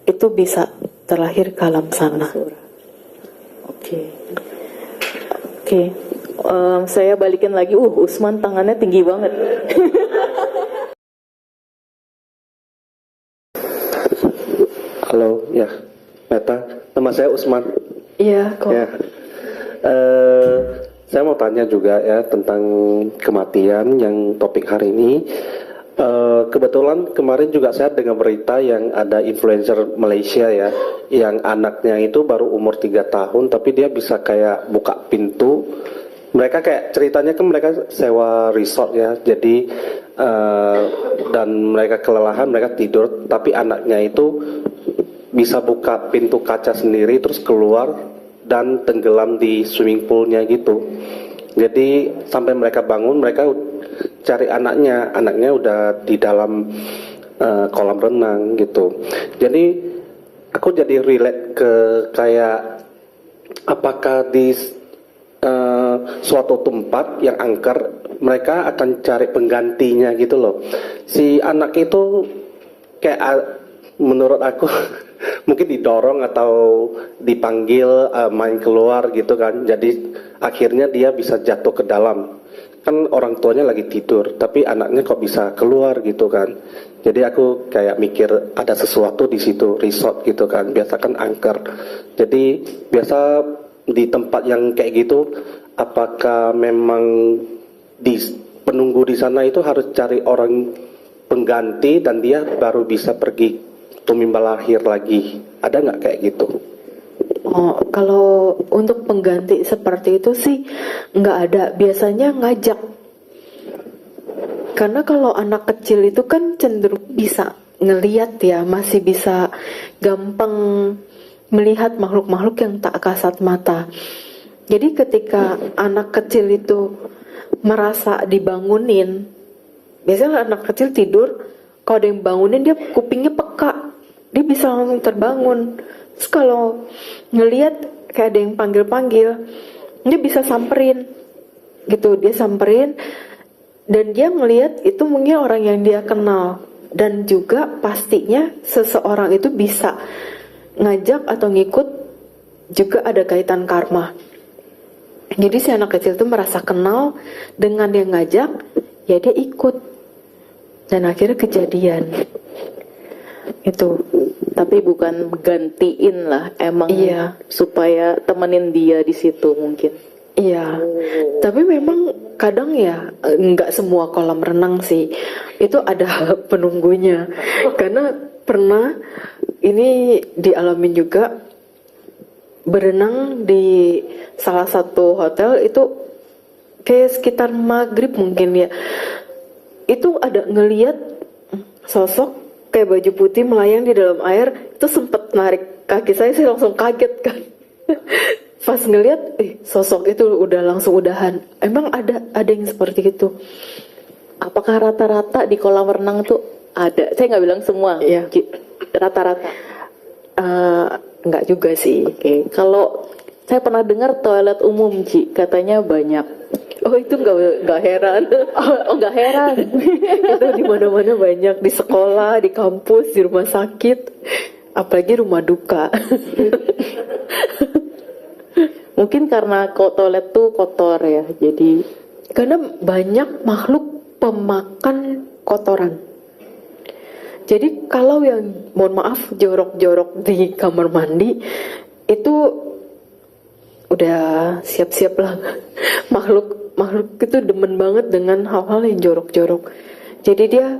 Itu bisa terlahir ke alam sana. Oke. Saya balikin lagi. Usman tangannya tinggi banget. Halo, ya, Meta. Nama saya Usman. Iya, kok. Ya. Saya mau tanya juga ya tentang kematian yang topik hari ini. Kebetulan kemarin juga saya dengar berita yang ada influencer Malaysia ya, yang anaknya itu baru umur 3 tahun tapi dia bisa kayak buka pintu mereka kayak ceritanya kan mereka sewa resort ya, jadi dan mereka kelelahan, mereka tidur, tapi anaknya itu bisa buka pintu kaca sendiri terus keluar dan tenggelam di swimming poolnya gitu. Jadi sampai mereka bangun, mereka cari anaknya udah di dalam kolam renang gitu. Jadi aku jadi relate ke kayak apakah di suatu tempat yang angker mereka akan cari penggantinya gitu loh. Si anak itu kayak menurut aku mungkin didorong atau dipanggil main keluar gitu kan. Jadi akhirnya dia bisa jatuh ke dalam. Kan orang tuanya lagi tidur, tapi anaknya kok bisa keluar gitu kan. Jadi aku kayak mikir ada sesuatu di situ, resort gitu kan. Biasa kan angker. Jadi biasa di tempat yang kayak gitu, apakah memang di penunggu di sana itu harus cari orang pengganti dan dia baru bisa pergi tumimba lahir lagi? Ada nggak kayak gitu? Oh, kalau untuk pengganti seperti itu sih nggak ada. Biasanya ngajak. Karena kalau anak kecil itu kan cenderung bisa ngeliat ya, masih bisa gampang melihat makhluk-makhluk yang tak kasat mata. Jadi ketika anak kecil itu merasa dibangunin, biasanya anak kecil tidur, kalau ada yang bangunin dia kupingnya peka, dia bisa langsung terbangun. Terus kalau ngelihat kayak ada yang panggil-panggil, dia bisa samperin, gitu. Dia samperin dan dia ngelihat itu mungkin orang yang dia kenal, dan juga pastinya seseorang itu bisa ngajak atau ngikut juga ada kaitan karma. Jadi si anak kecil itu merasa kenal dengan yang ngajak, ya dia ikut, dan akhirnya kejadian itu. Tapi bukan gantiin lah, emang Iya. supaya temenin dia di situ mungkin. Iya, tapi memang kadang ya nggak semua kolam renang sih itu ada penunggunya. Karena pernah ini dialamin juga, berenang di salah satu hotel itu kayak sekitar maghrib mungkin ya. Itu ada ngeliat sosok kayak baju putih melayang di dalam air, itu sempet narik kaki saya sih, langsung kaget kan. Pas ngeliat, sosok itu udah langsung udahan. Emang ada yang seperti itu. Apakah rata-rata di kolam renang tuh ada? Saya nggak bilang semua. Iya. Rata-rata. Enggak juga sih. Oke. Kalau saya pernah dengar toilet umum, Ci, katanya banyak. Oh, itu nggak heran. Oh, nggak heran. Itu di mana-mana banyak, di sekolah, di kampus, di rumah sakit, apalagi rumah duka. Mungkin karena toilet tuh kotor ya, jadi Karena banyak makhluk pemakan kotoran. Jadi kalau yang, mohon maaf, jorok-jorok di kamar mandi, itu udah siap-siap lah. Makhluk itu demen banget dengan hal-hal yang jorok-jorok. Jadi dia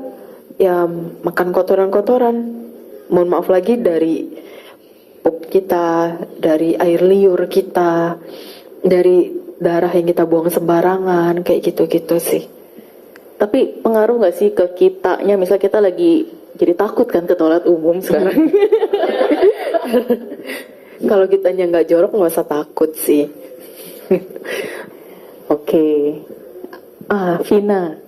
ya makan kotoran-kotoran. Mohon maaf lagi dari pup kita, dari air liur kita, dari darah yang kita buang sembarangan, kayak gitu-gitu sih. tapi pengaruh nggak sih ke kitanya? Misal kita lagi jadi takut kan ke toilet umum sekarang. Kalau kitanya nggak jorok nggak usah takut sih. Oke. Vina.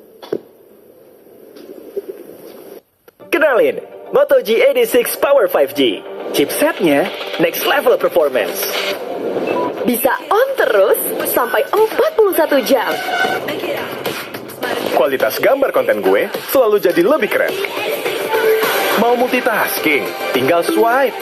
Kenalin, Moto G86 Power 5G. Chipsetnya next level performance. Bisa on terus sampai 41 jam. Kualitas gambar konten gue selalu jadi lebih keren. Mau multitasking, tinggal swipe.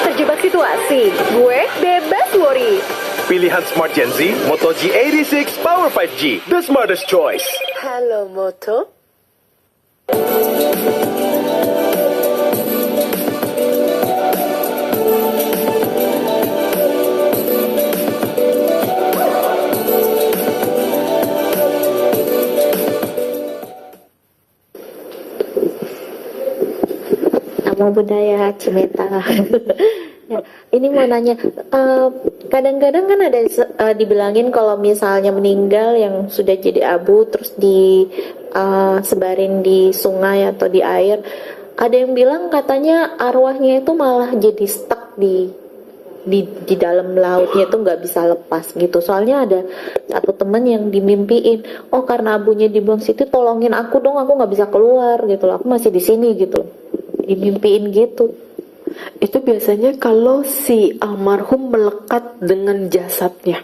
Terjebak situasi, gue bebas worry. Pilihan Smart Gen Z, Moto G86 Power 5G, the smartest choice. Halo Moto. Namo Buddhaya, Cimeta. Ya, ini mau nanya, kadang-kadang kan ada dibilangin kalau misalnya meninggal yang sudah jadi abu terus sebarin di sungai atau di air, ada yang bilang katanya arwahnya itu malah jadi stuck di dalam lautnya, itu nggak bisa lepas gitu. Soalnya ada satu teman yang dimimpiin, oh karena abunya dibuang situ, tolongin aku dong, aku nggak bisa keluar gitu loh, aku masih di sini gitu, dimimpiin gitu. Itu biasanya kalau si almarhum melekat dengan jasadnya.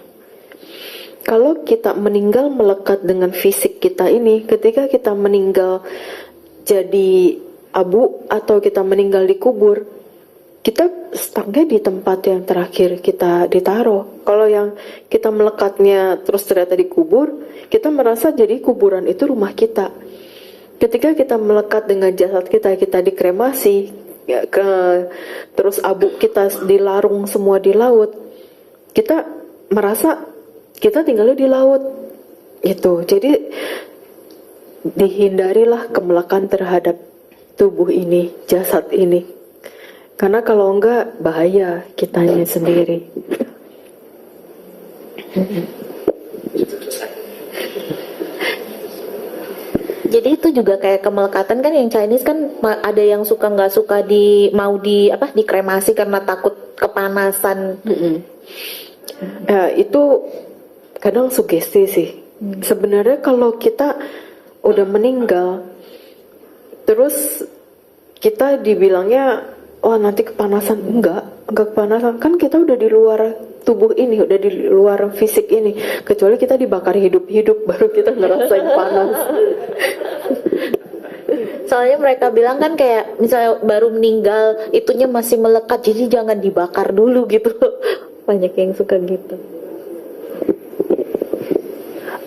Kalau kita meninggal melekat dengan fisik kita ini, ketika kita meninggal jadi abu atau kita meninggal dikubur, kita stucknya di tempat yang terakhir kita ditaruh. Kalau yang kita melekatnya terus ternyata dikubur, kita merasa jadi kuburan itu rumah kita. Ketika kita melekat dengan jasad kita, kita dikremasi, terus abu kita dilarung semua di laut, kita merasa kita tinggalnya di laut gitu. Jadi dihindarilah kemelekan terhadap tubuh ini, jasad ini, karena kalau enggak bahaya kitanya sendiri. Jadi itu juga kayak kemelekatan kan, yang Chinese kan ada yang suka nggak suka dikremasi karena takut kepanasan. Ya, itu kadang sugesti sih. Sebenarnya kalau kita udah meninggal, terus kita dibilangnya, oh nanti kepanasan, enggak kepanasan, kan kita udah di luar tubuh ini, udah di luar fisik ini, kecuali kita dibakar hidup-hidup baru kita ngerasain panas. Soalnya mereka bilang kan kayak misalnya baru meninggal itunya masih melekat, jadi jangan dibakar dulu gitu. Banyak yang suka gitu.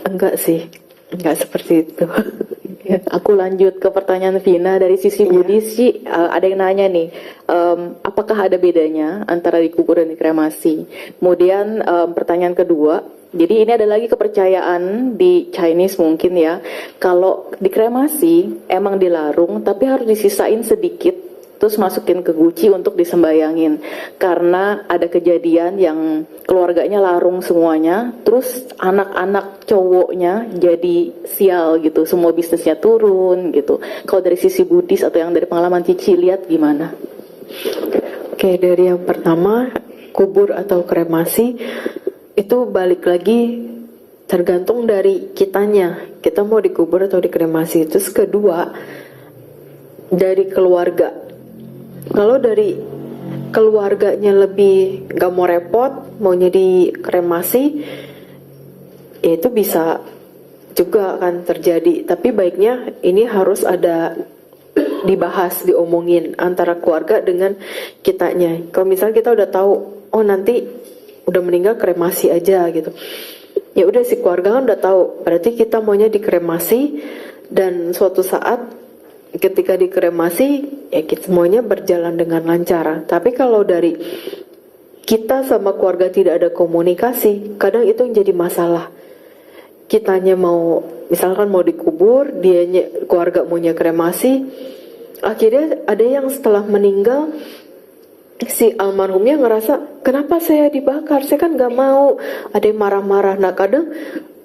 Enggak sih, enggak seperti itu. Aku lanjut ke pertanyaan Vina. Dari sisi Buddhis sih, ada yang nanya nih, apakah ada bedanya antara dikubur dan dikremasi? Kemudian pertanyaan kedua, jadi ini ada lagi kepercayaan di Chinese mungkin ya, kalau dikremasi emang dilarung tapi harus disisain sedikit terus masukin ke guci untuk disembayangin, karena ada kejadian yang keluarganya larung semuanya, terus anak-anak cowoknya jadi sial gitu, semua bisnisnya turun gitu. Kalau dari sisi Buddhis atau yang dari pengalaman Cici lihat gimana? Oke, dari yang pertama, kubur atau kremasi itu balik lagi tergantung dari kitanya, kita mau dikubur atau dikremasi. Terus kedua, dari keluarga. Kalau dari keluarganya lebih gak mau repot, maunya dikremasi, ya itu bisa juga kan terjadi. Tapi baiknya ini harus ada dibahas, diomongin antara keluarga dengan kitanya. Kalau misalnya kita udah tahu, oh nanti udah meninggal kremasi aja gitu, ya udah si keluarga kan udah tahu, berarti kita maunya dikremasi, dan suatu saat ketika dikremasi ya kita semuanya berjalan dengan lancar. Tapi kalau dari kita sama keluarga tidak ada komunikasi, kadang itu yang jadi masalah. Kitanya mau, misalkan mau dikubur, dianya keluarga maunya kremasi, akhirnya ada yang setelah meninggal si almarhumnya ngerasa, kenapa saya dibakar, saya kan gak mau. Ada yang marah-marah. Nah kadang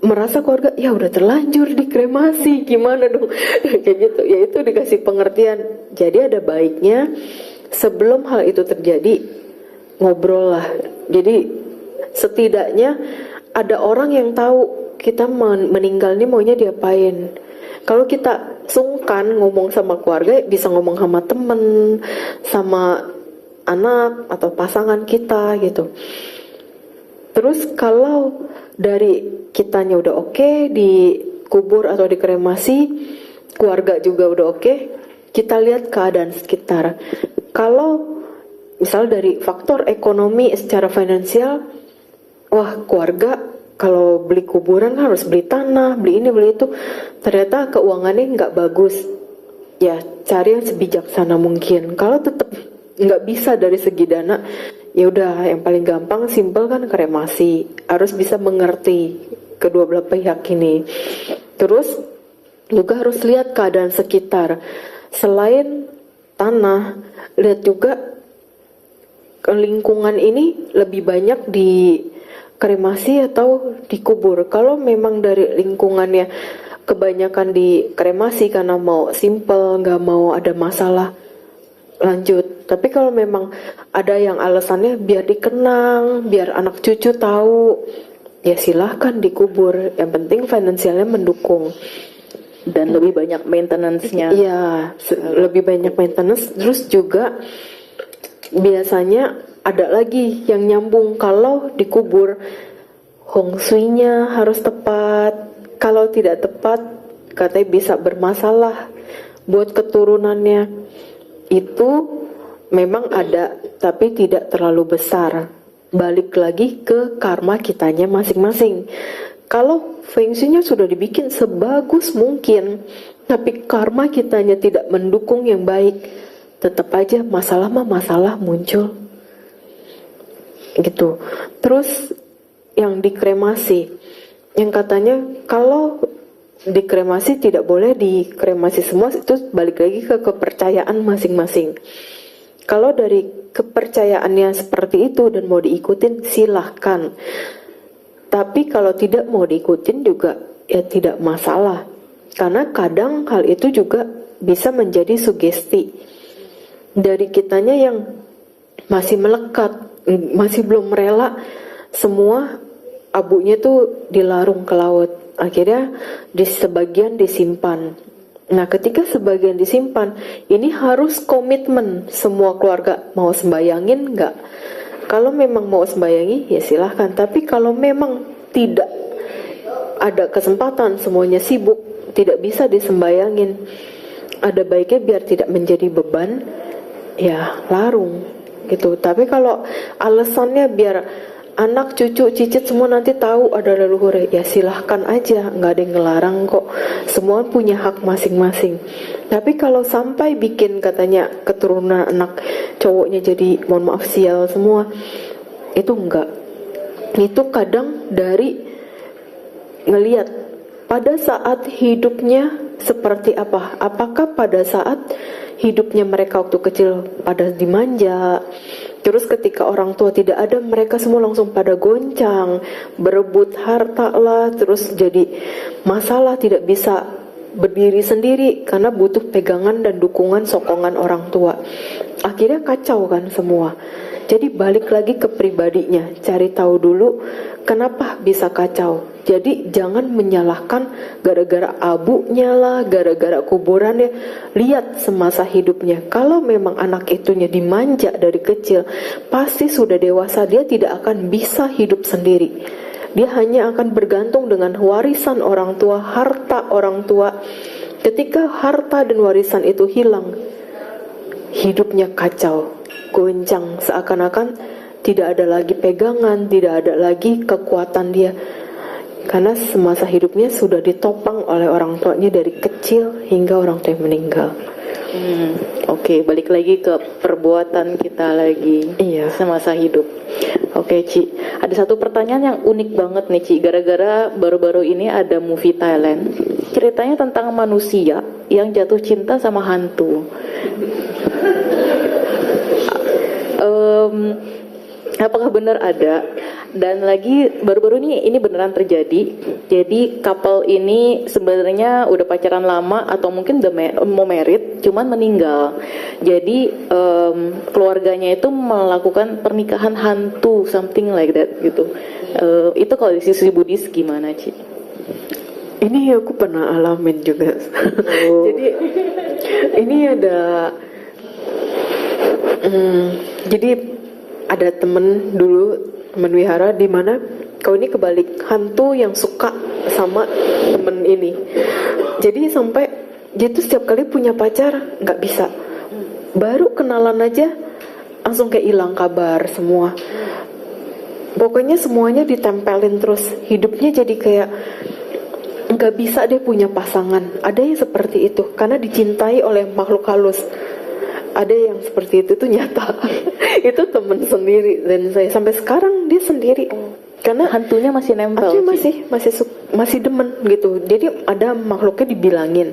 merasa keluarga, ya udah terlanjur dikremasi, gimana dong. Kayak gitu, ya itu dikasih pengertian. Jadi ada baiknya sebelum hal itu terjadi ngobrol lah. Jadi setidaknya ada orang yang tahu kita meninggal ini maunya diapain. Kalau kita sungkan ngomong sama keluarga, bisa ngomong sama temen, sama anak atau pasangan kita gitu. Terus kalau dari kitanya udah oke, dikubur atau dikremasi, keluarga juga udah oke, kita lihat keadaan sekitar. Kalau misal dari faktor ekonomi secara finansial, wah keluarga kalau beli kuburan harus beli tanah, beli ini, beli itu, ternyata keuangannya nggak bagus, ya cari yang sebijaksana mungkin. Kalau tetap nggak bisa dari segi dana, ya udah yang paling gampang simpel kan kremasi. Harus bisa mengerti kedua belah pihak ini. Terus juga harus lihat keadaan sekitar. Selain tanah, lihat juga lingkungan ini lebih banyak di kremasi atau dikubur. Kalau memang dari lingkungannya kebanyakan di kremasi karena mau simple, nggak mau ada masalah, lanjut. Tapi kalau memang ada yang alasannya biar dikenang, biar anak cucu tahu, ya silahkan dikubur. Yang penting finansialnya mendukung. Dan lebih banyak maintenance-nya. Iya, lebih banyak maintenance. Terus juga biasanya ada lagi yang nyambung, kalau dikubur hong shui-nya harus tepat. Kalau tidak tepat, katanya bisa bermasalah buat keturunannya. Itu memang ada, tapi tidak terlalu besar. Balik lagi ke karma kitanya masing-masing. Kalau feng shui-nya sudah dibikin sebagus mungkin, tapi karma kitanya tidak mendukung yang baik, tetap aja masalah muncul. Gitu. Terus yang dikremasi, yang katanya kalau dikremasi tidak boleh dikremasi semua, itu balik lagi ke kepercayaan masing-masing. Kalau dari kepercayaannya seperti itu dan mau diikutin, silahkan. Tapi kalau tidak mau diikutin juga ya tidak masalah. Karena kadang hal itu juga bisa menjadi sugesti dari kitanya yang masih melekat, masih belum rela, semua abunya tuh dilarung ke laut. Akhirnya sebagian disimpan. Nah, ketika sebagian disimpan, ini harus komitmen semua keluarga. Mau sembayangin nggak? Kalau memang mau sembayangi, ya silahkan. Tapi kalau memang tidak ada kesempatan, semuanya sibuk, tidak bisa disembayangin, ada baiknya biar tidak menjadi beban, ya larung gitu. Tapi kalau alasannya biar anak, cucu, cicit semua nanti tahu ada leluhur, ya silahkan aja, nggak ada yang ngelarang kok. Semua punya hak masing-masing. Tapi kalau sampai bikin katanya keturunan anak cowoknya jadi, mohon maaf, sial semua, itu enggak. Itu kadang dari ngelihat pada saat hidupnya seperti apa. Apakah pada saat hidupnya mereka waktu kecil pada dimanja, terus ketika orang tua tidak ada, mereka semua langsung pada goncang, berebut harta lah, terus jadi masalah, tidak bisa berdiri sendiri karena butuh pegangan dan dukungan, sokongan orang tua. Akhirnya kacau kan semua. Jadi balik lagi ke pribadinya, cari tahu dulu kenapa bisa kacau. Jadi jangan menyalahkan gara-gara abunya lah, gara-gara kuburannya. Lihat semasa hidupnya. Kalau memang anak itunya dimanja dari kecil, pasti sudah dewasa dia tidak akan bisa hidup sendiri. Dia hanya akan bergantung dengan warisan orang tua, harta orang tua. Ketika harta dan warisan itu hilang, hidupnya kacau, goncang, seakan-akan tidak ada lagi pegangan, tidak ada lagi kekuatan dia. Karena semasa hidupnya sudah ditopang oleh orang tuanya dari kecil hingga orang tua meninggal. Oke, balik lagi ke perbuatan kita lagi. Iya. Semasa hidup. Oke, Ci. Ada satu pertanyaan yang unik banget nih, Ci. Gara-gara baru-baru ini ada movie Thailand. Ceritanya tentang manusia yang jatuh cinta sama hantu. Apakah benar ada? Dan lagi baru-baru ini beneran terjadi. Jadi couple ini sebenarnya udah pacaran lama atau mungkin udah mau married, cuman meninggal. Jadi keluarganya itu melakukan pernikahan hantu, something like that gitu. Itu kalau di sisi Buddhis gimana, Ci? Ini aku pernah alamin juga. Jadi ini ada jadi ada temen wihara di mana kau ini kebalik, hantu yang suka sama temen ini. Jadi sampai dia tuh setiap kali punya pacar nggak bisa, baru kenalan aja langsung kayak hilang kabar semua. Pokoknya semuanya ditempelin terus, hidupnya jadi kayak nggak bisa dia punya pasangan. Ada yang seperti itu karena dicintai oleh makhluk halus. Ada yang seperti itu tuh nyata. Itu temen sendiri, dan saya sampai sekarang dia sendiri. Karena hantunya masih nempel. Masih demen gitu. Jadi ada makhluknya dibilangin.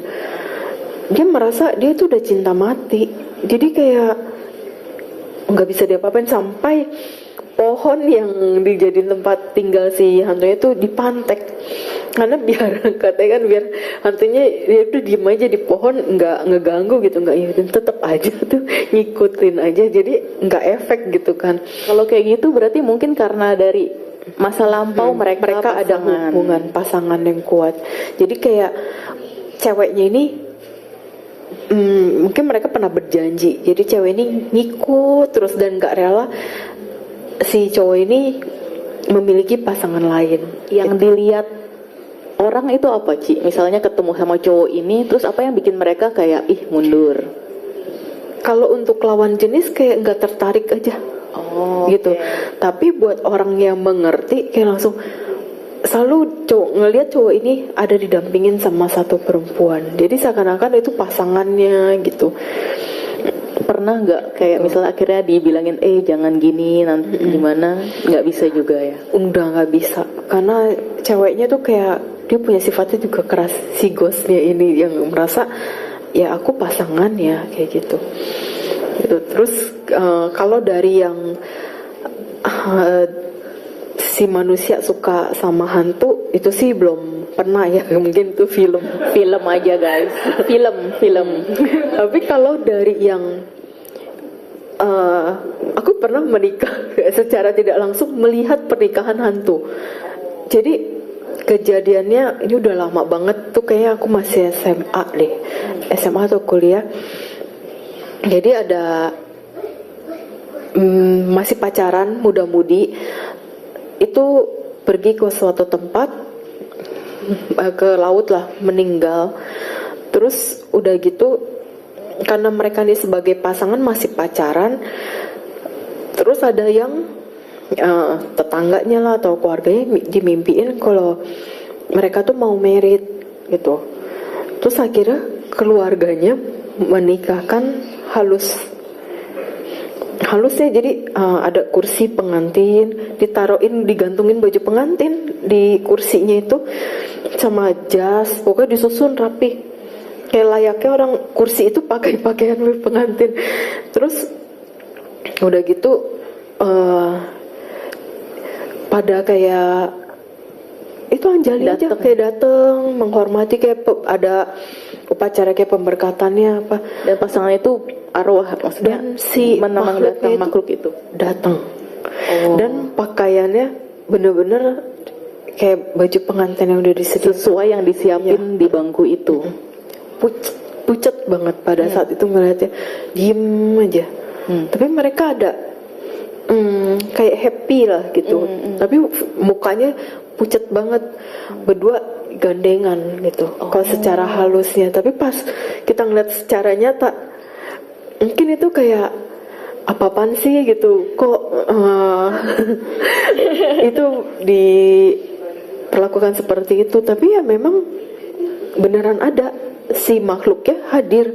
Dia merasa dia tuh udah cinta mati. Jadi kayak nggak bisa diapa-apain, sampai pohon yang dijadiin tempat tinggal si hantunya itu dipantek, karena biar katanya kan biar hantunya dia udah diem aja di pohon, nggak ngeganggu gitu, nggak ya tetap aja tuh ngikutin aja, jadi nggak efek gitu kan. Kalau kayak gitu berarti mungkin karena dari masa lampau mereka ada pasangan. hubungan pasangan yang kuat. Jadi kayak ceweknya ini mungkin mereka pernah berjanji, jadi cewek ini ngikut terus dan nggak rela si cowok ini memiliki pasangan lain. Yang dilihat orang itu apa, Ci? Misalnya ketemu sama cowok ini, terus apa yang bikin mereka kayak ih mundur? Kalau untuk lawan jenis kayak nggak tertarik aja, gitu. Tapi buat orang yang mengerti kayak langsung selalu ngelihat cowok ini ada didampingin sama satu perempuan. Jadi seakan-akan itu pasangannya gitu. Pernah nggak kayak misalnya akhirnya dibilangin jangan gini nanti gimana, nggak bisa juga ya? Udah nggak bisa, karena ceweknya tuh kayak dia punya sifatnya juga keras, si ghostnya ini yang merasa ya aku pasangan ya kayak gitu. Terus kalau dari yang si manusia suka sama hantu itu sih belum pernah ya, mungkin itu film aja guys, film. Tapi kalau dari yang aku pernah menikah secara tidak langsung melihat pernikahan hantu. Jadi kejadiannya ini udah lama banget tuh, kayaknya aku masih SMA atau kuliah. Jadi ada masih pacaran muda-mudi itu pergi ke suatu tempat, ke laut lah, meninggal. Terus udah gitu karena mereka ini sebagai pasangan masih pacaran, terus ada yang tetangganya lah atau keluarganya dimimpiin kalau mereka tuh mau married gitu. Terus akhirnya keluarganya menikahkan halusnya, jadi ada kursi pengantin, digantungin baju pengantin di kursinya itu sama jas, pokoknya disusun rapi kayak layaknya orang kursi itu pakai pakaian pengantin. Terus udah gitu pada kayak itu Anjali aja kayak dateng menghormati, kayak ada upacara kayak pemberkatannya apa, dan pasangan itu arwah, maksudnya dan si menamang datang makhluk itu datang. Dan pakaiannya bener-bener kayak baju pengantin yang udah disediakan sesuai yang disiapin di bangku itu. Pucet banget pada saat itu ngeliatnya, diem aja. Tapi mereka ada kayak happy lah gitu. Tapi mukanya pucet banget, berdua gandengan gitu. Kalau secara halusnya, tapi pas kita ngeliat secara nyata, mungkin itu kayak apa-apaan sih gitu. Kok itu diperlakukan seperti itu. Tapi ya memang beneran ada si makhluknya hadir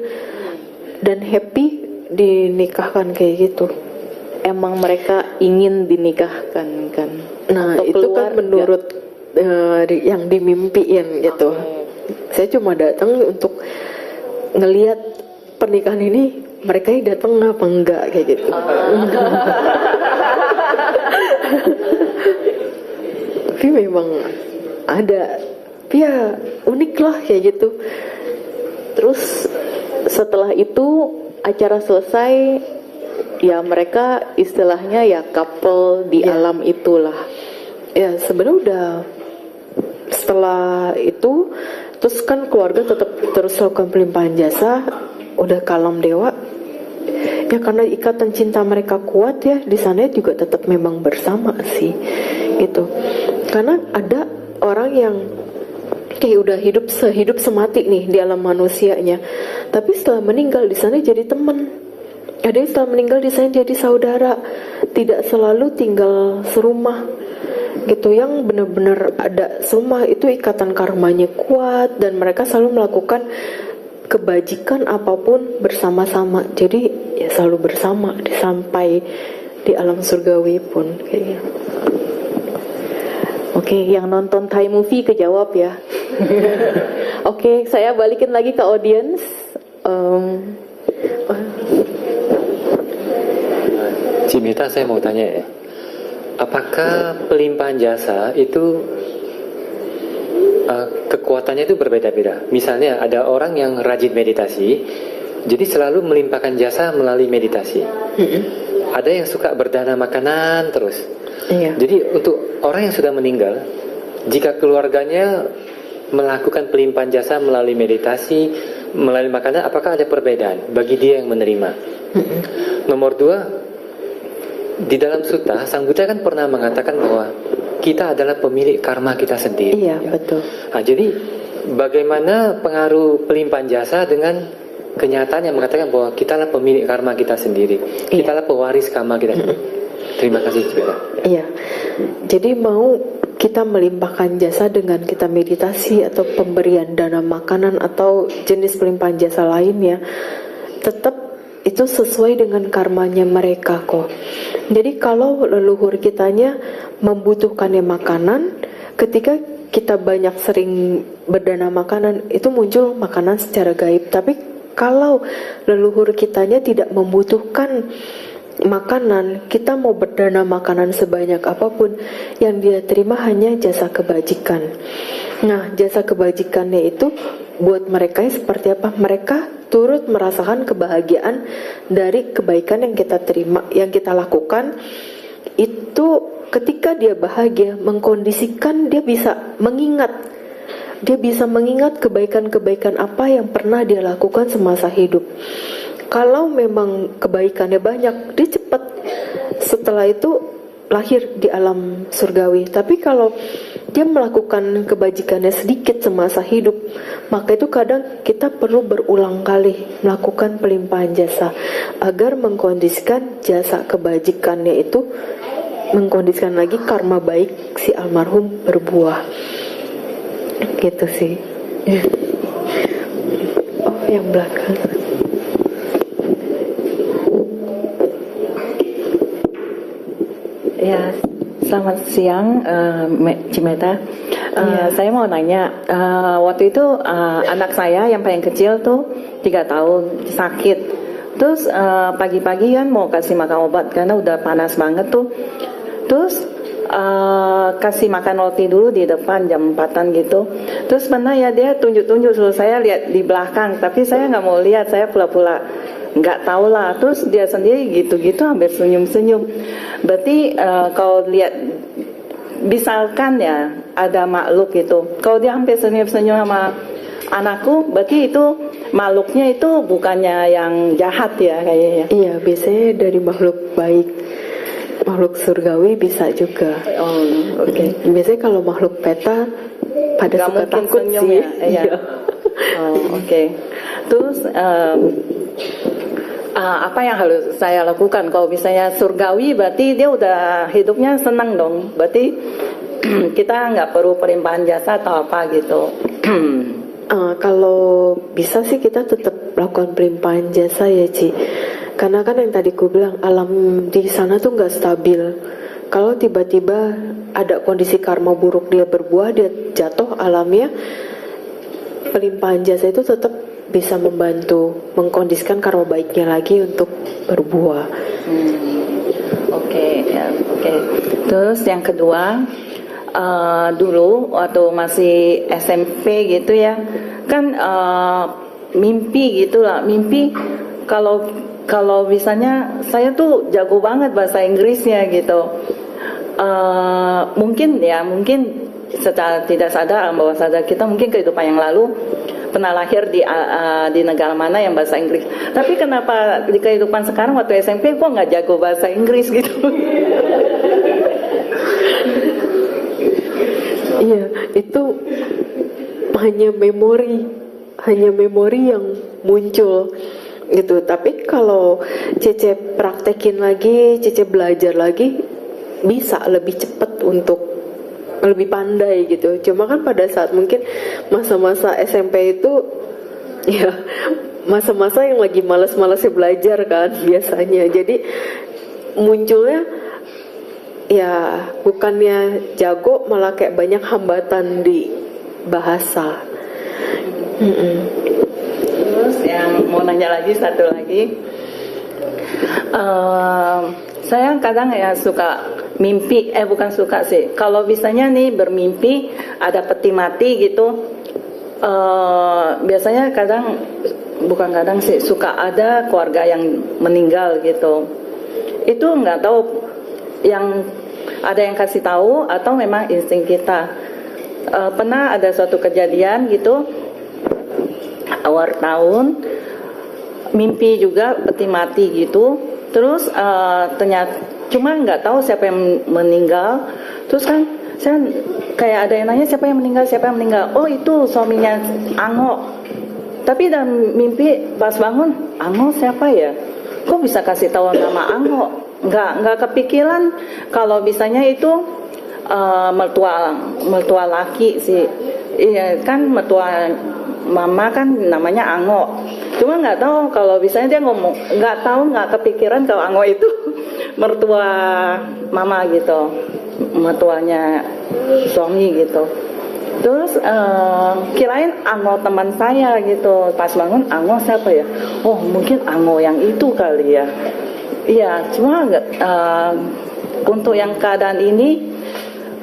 dan happy dinikahkan kayak gitu. Emang mereka ingin dinikahkan kan? Nah, atau itu kan menurut yang dimimpiin gitu. Saya cuma datang untuk ngelihat pernikahan ini, mereka datang apa enggak kayak gitu. Tapi memang ada, ya unik lah kayak gitu. Terus setelah itu acara selesai, ya mereka istilahnya ya couple di alam itulah. Ya sebenarnya udah setelah itu, terus kan keluarga tetap terus lakukan pelimpahan jasa, udah ke alam dewa. Ya karena ikatan cinta mereka kuat ya, di sana juga tetap memang bersama sih, gitu. Karena ada orang yang kayak udah hidup semati nih di alam manusianya, tapi setelah meninggal di sana jadi teman. Ada yang setelah meninggal di sana jadi saudara, tidak selalu tinggal serumah gitu. Yang benar-benar ada serumah itu ikatan karmanya kuat, dan mereka selalu melakukan kebajikan apapun bersama-sama. Jadi ya selalu bersama sampai di alam surgawi pun kayaknya. Oke, yang nonton Thai movie kejawab ya. Oke, saya balikin lagi ke audience. Cimeta, saya mau tanya ya, apakah pelimpahan jasa itu kekuatannya itu berbeda-beda? Misalnya ada orang yang rajin meditasi, jadi selalu melimpahkan jasa melalui meditasi. Ada yang suka berdana makanan terus. Jadi untuk orang yang sudah meninggal, jika keluarganya melakukan pelimpahan jasa melalui meditasi, melalui makanan, apakah ada perbedaan bagi dia yang menerima? Nomor 2, di dalam sutta, Sang Buddha kan pernah mengatakan bahwa kita adalah pemilik karma kita sendiri. Iya, betul. Nah, jadi bagaimana pengaruh pelimpahan jasa dengan kenyataan yang mengatakan bahwa kita adalah pemilik karma kita sendiri, kita adalah pewaris karma kita sendiri. Terima kasih. Iya, jadi mau kita melimpahkan jasa dengan kita meditasi atau pemberian dana makanan atau jenis pelimpahan jasa lainnya, tetap itu sesuai dengan karmanya mereka kok. Jadi kalau leluhur kitanya membutuhkannya makanan, ketika kita banyak sering berdana makanan, itu muncul makanan secara gaib. Tapi kalau leluhur kitanya tidak membutuhkan makanan, kita mau berdana makanan sebanyak apapun, yang dia terima hanya jasa kebajikan. Nah, jasa kebajikannya itu buat mereka seperti apa? Mereka turut merasakan kebahagiaan dari kebaikan yang kita terima, yang kita lakukan. Itu ketika dia bahagia, mengkondisikan dia bisa mengingat. Dia bisa mengingat kebaikan-kebaikan apa yang pernah dia lakukan semasa hidup. Kalau memang kebaikannya banyak, dia cepat setelah itu lahir di alam surgawi. Tapi kalau dia melakukan kebajikannya sedikit semasa hidup, maka itu kadang kita perlu berulang kali melakukan pelimpahan jasa agar mengkondisikan jasa kebajikannya itu, mengkondisikan lagi karma baik si almarhum berbuah. Gitu sih. Oh, yang belakang. Ya, selamat siang, Cimeta. Saya mau nanya, waktu itu anak saya yang paling kecil tuh 3 tahun sakit. Terus pagi-pagi kan mau kasih makan obat karena udah panas banget tuh. Terus kasih makan roti dulu di depan jam 4-an gitu. Terus pernah ya dia tunjuk-tunjuk, suruh saya lihat di belakang, tapi saya nggak mau lihat, saya pula-pula nggak tahu lah. Terus dia sendiri gitu-gitu hampir senyum-senyum. Berarti kalau lihat, misalkan ya ada makhluk itu, kalau dia hampir senyum-senyum sama anakku, berarti itu makhluknya itu bukannya yang jahat ya kayaknya. Iya, biasanya dari makhluk baik, makhluk surgawi bisa juga. Oh, oke. Biasanya kalau makhluk peta pada Gak suka mungkin takut senyum sih. ya. Iya. Oh, oke. Terus apa yang harus saya lakukan? Kalau misalnya surgawi, berarti dia udah hidupnya senang dong. Berarti kita nggak perlu pelimpahan jasa atau apa gitu. Kalau bisa sih kita tetap lakukan pelimpahan jasa ya, Ci. Karena kan yang tadi ku bilang, alam di sana tuh nggak stabil. Kalau tiba-tiba ada kondisi karma buruk dia berbuah, dia jatuh alamnya, pelimpahan jasa itu tetap bisa membantu mengkondisikan karma baiknya lagi untuk berbuah. Oke. Terus yang kedua, dulu waktu masih SMP gitu ya, kan mimpi gitulah. Mimpi kalau misalnya saya tuh jago banget bahasa Inggrisnya gitu. Mungkin secara tidak sadar, bawah sadar kita mungkin kehidupan yang lalu pernah lahir di negara mana yang bahasa Inggris. Tapi kenapa di kehidupan sekarang waktu SMP kok nggak jago bahasa Inggris gitu? Iya, itu hanya memori yang muncul gitu. Tapi kalau Cece praktekin lagi, Cece belajar lagi, bisa lebih cepat untuk lebih pandai gitu. Cuma kan pada saat mungkin masa-masa SMP itu ya masa-masa yang lagi malas-malasnya belajar kan biasanya. Jadi munculnya ya bukannya jago, malah kayak banyak hambatan di bahasa. Terus yang mau nanya lagi, satu lagi, saya kadang ya suka mimpi, bukan suka sih. Kalau misalnya nih bermimpi ada peti mati gitu, biasanya bukan kadang sih, suka ada keluarga yang meninggal gitu. Itu nggak tahu yang ada yang kasih tahu atau memang insting kita. Pernah ada suatu kejadian gitu, awal tahun, mimpi juga peti mati gitu. Terus ternyata cuma nggak tahu siapa yang meninggal. Terus kan saya kayak ada yang nanya siapa yang meninggal. Oh itu suaminya Ango. Tapi dalam mimpi pas bangun, Ango siapa ya? Kok bisa kasih tahu nama Ango? Nggak kepikiran kalau bisanya itu mertua laki sih. Iya kan, mertua mama kan namanya Ango. Cuma nggak tahu kalau bisanya dia ngomong, nggak kepikiran kalau Ango itu mertua mama gitu, mertuanya suami gitu. Terus kirain Ango teman saya gitu. Pas bangun, Ango siapa ya? Oh mungkin Ango yang itu kali ya. Iya, cuma untuk yang keadaan ini,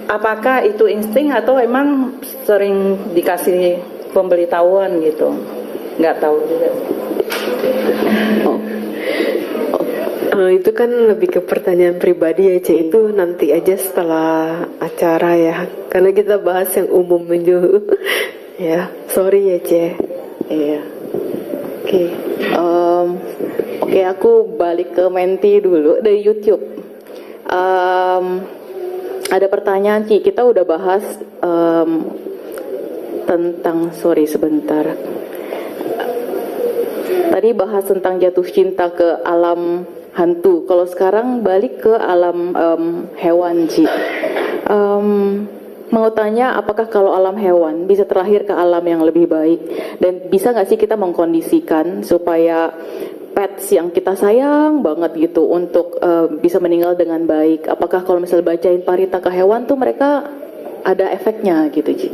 apakah itu insting atau emang sering dikasih pemberitahuan gitu? Nggak tahu juga. Itu kan lebih ke pertanyaan pribadi ya, Cik. Itu nanti aja setelah acara ya, karena kita bahas yang umum dulu. Ya, sorry ya, Cik. Iya. Oke, aku balik ke Menti dulu dari YouTube. Ada pertanyaan, Ci. Kita udah bahas tentang, sorry sebentar. Tadi bahas tentang jatuh cinta ke alam hantu. Kalau sekarang balik ke alam hewan, Ci. Mau tanya, apakah kalau alam hewan bisa terlahir ke alam yang lebih baik? Dan bisa nggak sih kita mengkondisikan supaya pets yang kita sayang banget gitu untuk bisa meninggal dengan baik? Apakah kalau misalnya bacain parita ke hewan tuh mereka ada efeknya gitu, Ci?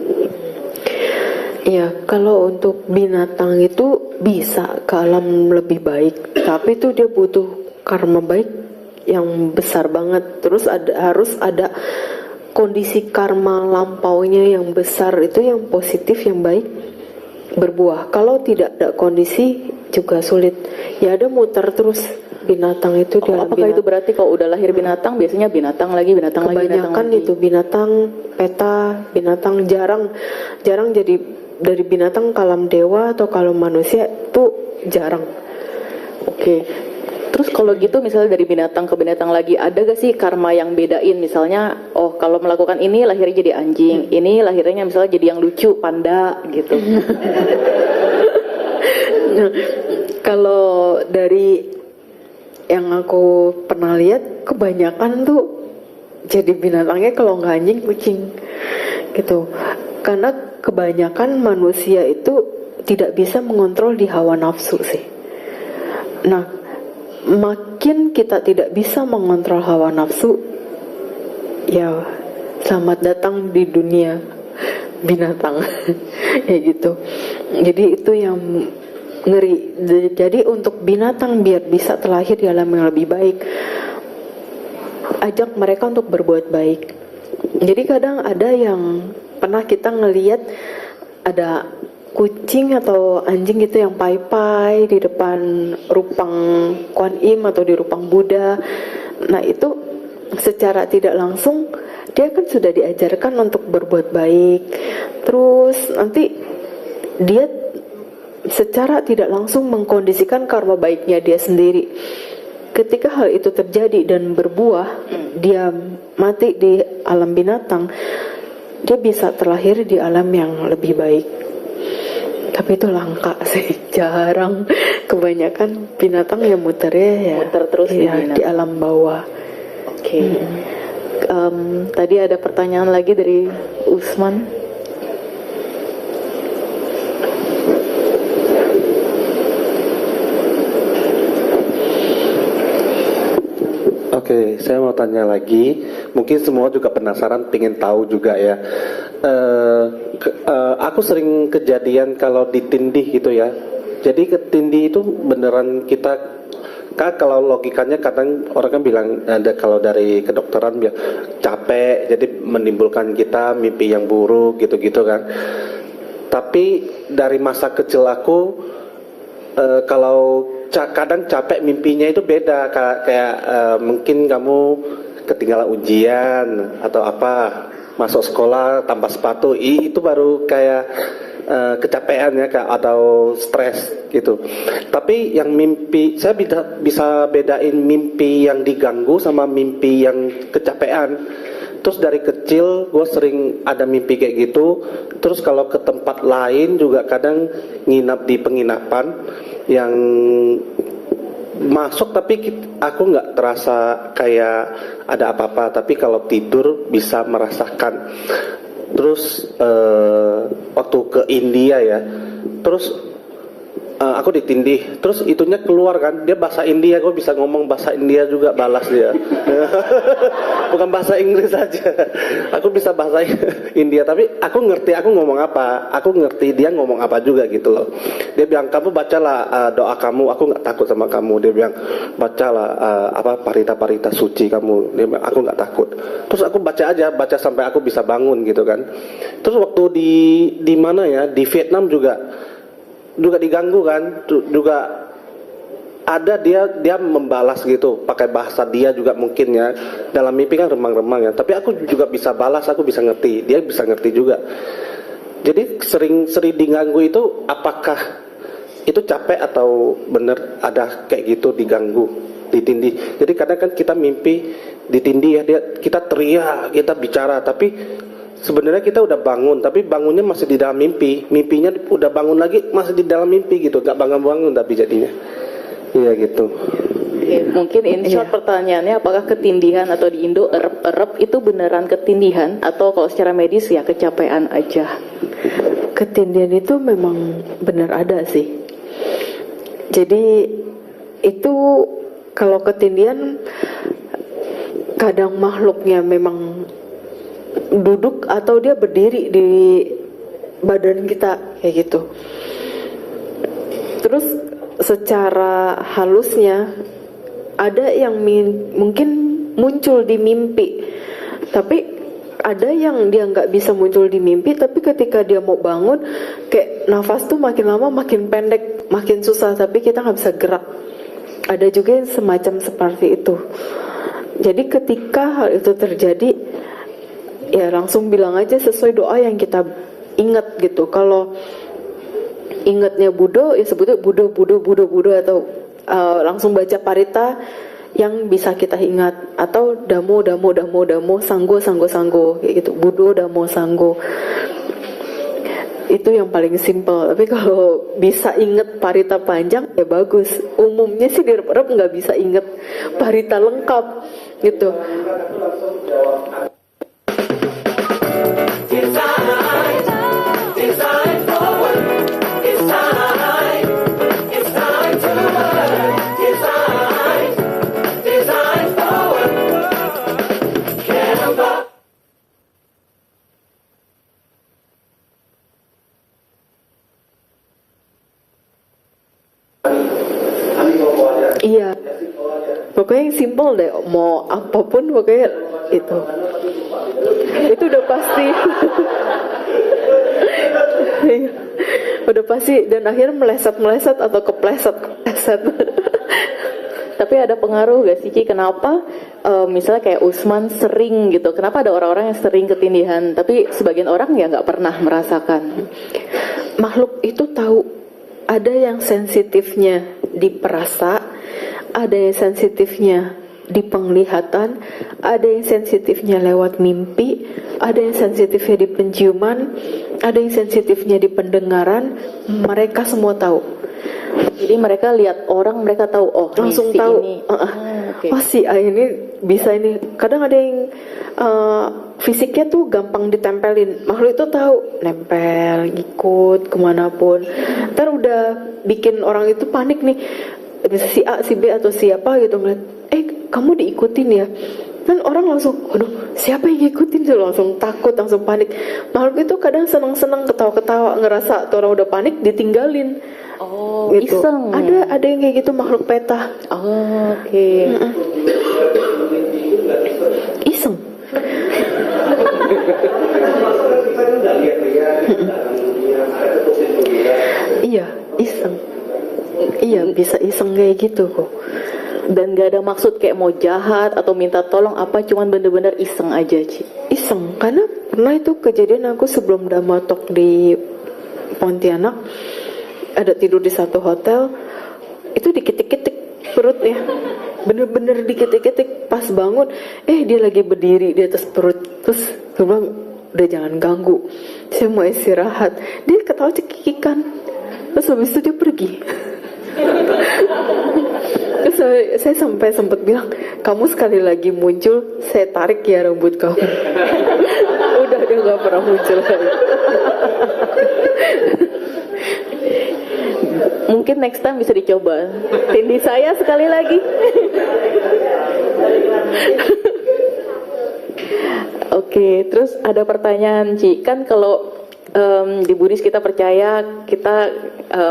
Ya, kalau untuk binatang itu bisa ke alam lebih baik, tapi itu dia butuh karma baik yang besar banget. Terus harus ada kondisi karma lampaunya yang besar, itu yang positif, yang baik berbuah. Kalau tidak ada kondisi juga sulit. Ya ada muter terus binatang itu di alam apakah binatang. Itu berarti kalau udah lahir binatang biasanya binatang lagi kebanyakan itu binatang peta, binatang jarang jadi dari binatang ke alam dewa atau kalau manusia itu jarang. Oke. Terus kalau gitu misalnya dari binatang ke binatang lagi, ada gak sih karma yang bedain? Misalnya, oh kalau melakukan ini lahirnya jadi anjing, ini lahirnya misalnya jadi yang lucu, panda gitu. Kalau dari yang aku pernah lihat, kebanyakan tuh jadi binatangnya kalau nggak anjing, kucing gitu. Karena kebanyakan manusia itu tidak bisa mengontrol di hawa nafsu sih. Nah, makin kita tidak bisa mengontrol hawa nafsu, ya selamat datang di dunia binatang. Ya gitu. Jadi itu yang ngeri. Jadi untuk binatang biar bisa terlahir di alam yang lebih baik, ajak mereka untuk berbuat baik. Jadi kadang ada yang pernah kita ngelihat ada kucing atau anjing gitu yang pai-pai di depan rupang Kuan Im atau di rupang Buddha. Nah itu secara tidak langsung dia kan sudah diajarkan untuk berbuat baik. Terus nanti dia secara tidak langsung mengkondisikan karma baiknya dia sendiri. Ketika hal itu terjadi dan berbuah, dia mati di alam binatang, dia bisa terlahir di alam yang lebih baik. Tapi itu langka sih, jarang. Kebanyakan binatang yang muternya muter terus ya, di alam bawah. Oke. Tadi ada pertanyaan lagi dari Usman. Oke, saya mau tanya lagi. Mungkin semua juga penasaran, pengen tahu juga ya. Aku sering kejadian kalau ditindih gitu ya. Jadi ketindih itu beneran kita Kan kalau logikanya kadang orang kan bilang ada, kalau dari kedokteran bilang capek jadi menimbulkan kita mimpi yang buruk gitu-gitu kan. Tapi dari masa kecil aku kalau kadang capek mimpinya itu beda, kayak mungkin kamu ketinggalan ujian atau apa, masuk sekolah tanpa sepatu, itu baru kayak kecapean ya Kak, atau stres gitu. Tapi yang mimpi, saya bisa bedain mimpi yang diganggu sama mimpi yang kecapean. Terus dari kecil gue sering ada mimpi kayak gitu. Terus kalau ke tempat lain juga kadang nginap di penginapan yang masuk, tapi aku nggak terasa kayak ada apa-apa. Tapi kalau tidur bisa merasakan. Terus waktu ke India ya, terus aku ditindih, terus itunya keluar kan, dia bahasa India, gue bisa ngomong bahasa India juga, balas dia. Bukan bahasa Inggris saja, aku bisa bahasa India, tapi aku ngerti aku ngomong apa, aku ngerti dia ngomong apa juga gitu loh. Dia bilang, kamu bacalah doa kamu, aku nggak takut sama kamu. Dia bilang, bacalah parita-parita suci kamu. Dia bilang, aku nggak takut. Terus aku baca sampai aku bisa bangun gitu kan. Terus waktu di mana ya, di Vietnam juga diganggu kan, juga ada dia membalas gitu pakai bahasa dia juga mungkin ya, dalam mimpi kan remang-remang ya, tapi aku juga bisa balas, aku bisa ngerti, dia bisa ngerti juga. Jadi sering diganggu itu, apakah itu capek atau bener ada kayak gitu diganggu, ditindih. Jadi kadang kan kita mimpi ditindih ya, kita teriak, kita bicara, tapi sebenarnya kita udah bangun, tapi bangunnya masih di dalam mimpi. Mimpinya udah bangun lagi, masih di dalam mimpi gitu. Gak bangun-bangun tapi jadinya. Iya gitu. Oke, mungkin in short pertanyaannya, apakah ketindihan atau di Indo erep itu beneran ketindihan, atau kalau secara medis ya kecapean aja? Ketindihan itu memang benar ada sih. Jadi itu kalau ketindihan kadang makhluknya memang duduk atau dia berdiri di badan kita kayak gitu. Terus secara halusnya ada yang mungkin muncul di mimpi, tapi ada yang dia nggak bisa muncul di mimpi, tapi ketika dia mau bangun kayak nafas tuh makin lama makin pendek, makin susah, tapi kita nggak bisa gerak. Ada juga yang semacam seperti itu. Jadi ketika hal itu terjadi, ya langsung bilang aja sesuai doa yang kita ingat gitu. Kalau ingatnya Budo, ya sebutnya Budo, atau langsung baca parita yang bisa kita ingat, atau damo, sanggo kayak gitu. Budo, damo, sanggo. Itu yang paling simple. Tapi kalau bisa ingat parita panjang ya bagus. Umumnya sih di Arab nggak bisa ingat parita lengkap gitu. Iya, pokoknya yang simple deh, mau apapun pokoknya itu udah pasti. Udah pasti, dan akhirnya meleset atau kepleset. Tapi ada pengaruh gak sih Ci, kenapa misalnya kayak Usman sering gitu, kenapa ada orang-orang yang sering ketindihan tapi sebagian orang ya nggak pernah merasakan? Makhluk itu tahu, ada yang sensitifnya di perasa, ada yang sensitifnya di penglihatan, ada yang sensitifnya lewat mimpi, ada yang sensitifnya di penciuman, ada yang sensitifnya di pendengaran. Mereka semua tahu. Jadi mereka lihat orang, mereka tahu, oh langsung si tahu ini. Okay. Oh si A ini bisa ini. Kadang ada yang fisiknya tuh gampang ditempelin, makhluk itu tahu, nempel, ikut kemanapun. Ntar udah bikin orang itu panik nih, si A, si B atau siapa gitu ngeliat, kamu diikutin ya, kan orang langsung, aduh siapa yang ngikutin, tuh langsung takut, langsung panik. Makhluk itu kadang senang-senang, ketawa-ketawa, ngerasa tuh orang udah panik, ditinggalin. Oh Oh, gitu. iseng. Ada yang kayak gitu, makhluk peta. Oh, oke. Iseng. Iya, iseng. Iya, bisa iseng kayak gitu kok. Dan gak ada maksud kayak mau jahat atau minta tolong apa, cuman bener-bener iseng aja, Ci. Iseng, karena pernah itu kejadian aku sebelum Damatok di Pontianak, ada tidur di satu hotel, itu diketik-ketik perutnya, bener-bener diketik-ketik. Pas bangun, dia lagi berdiri di atas perut. Terus gue bilang, udah jangan ganggu, saya mau istirahat. Dia ketawa cekikikan, terus habis itu dia pergi. Terus saya sampai sempat bilang, kamu sekali lagi muncul, saya tarik ya rambut kamu. Udah dia nggak pernah muncul lagi. Mungkin next time bisa dicoba. Tindih saya sekali lagi. Oke, terus ada pertanyaan, Ci. Kan kalau di Buddhis kita percaya kita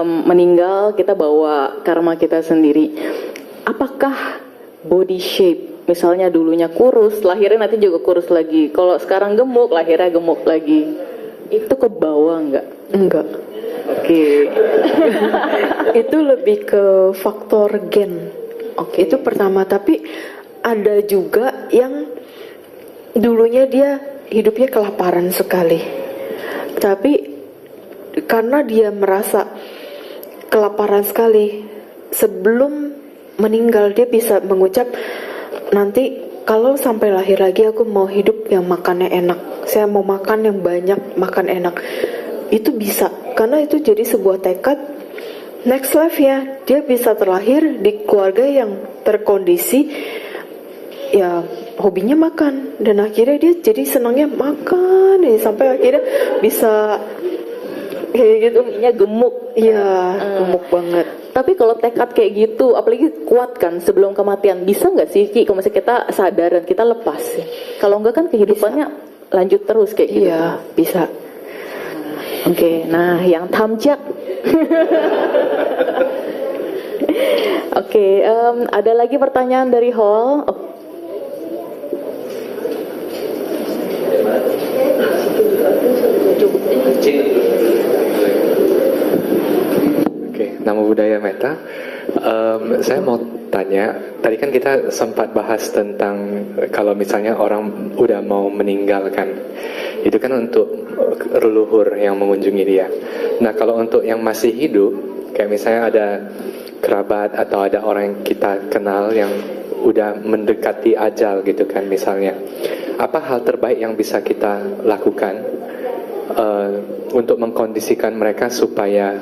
meninggal, kita bawa karma kita sendiri. Apakah body shape, misalnya dulunya kurus, lahirnya nanti juga kurus lagi. Kalau sekarang gemuk, lahirnya gemuk lagi. Itu ke bawah nggak? Enggak. Oke. Itu lebih ke faktor gen. Oke. Itu pertama, tapi ada juga yang dulunya dia hidupnya kelaparan sekali. Tapi karena dia merasa kelaparan sekali, sebelum meninggal dia bisa mengucap, nanti kalau sampai lahir lagi aku mau hidup yang makannya enak, saya mau makan yang banyak, makan enak. Itu bisa, karena itu jadi sebuah tekad next life ya. Dia bisa terlahir di keluarga yang terkondisi, ya hobinya makan, dan akhirnya dia jadi senangnya makan ya, sampai akhirnya bisa kayak gitu, gemuk. Iya, gemuk banget. Tapi kalau tekad kayak gitu, apalagi kuat kan sebelum kematian, bisa nggak sih, Ki, kalau misalnya kita sadar dan kita lepas ya? Kalau enggak kan kehidupannya lanjut terus kayak gitu. Iya, bisa. Oke, nah yang tamjak. Oke, ada lagi pertanyaan dari hall. Oh. Oke, Namo Buddhaya Metta. Saya mau tanya, tadi kan kita sempat bahas tentang kalau misalnya orang udah mau meninggalkan, itu kan untuk leluhur yang mengunjungi dia. Nah, kalau untuk yang masih hidup, kayak misalnya ada kerabat atau ada orang yang kita kenal yang udah mendekati ajal gitu kan misalnya, apa hal terbaik yang bisa kita lakukan untuk mengkondisikan mereka supaya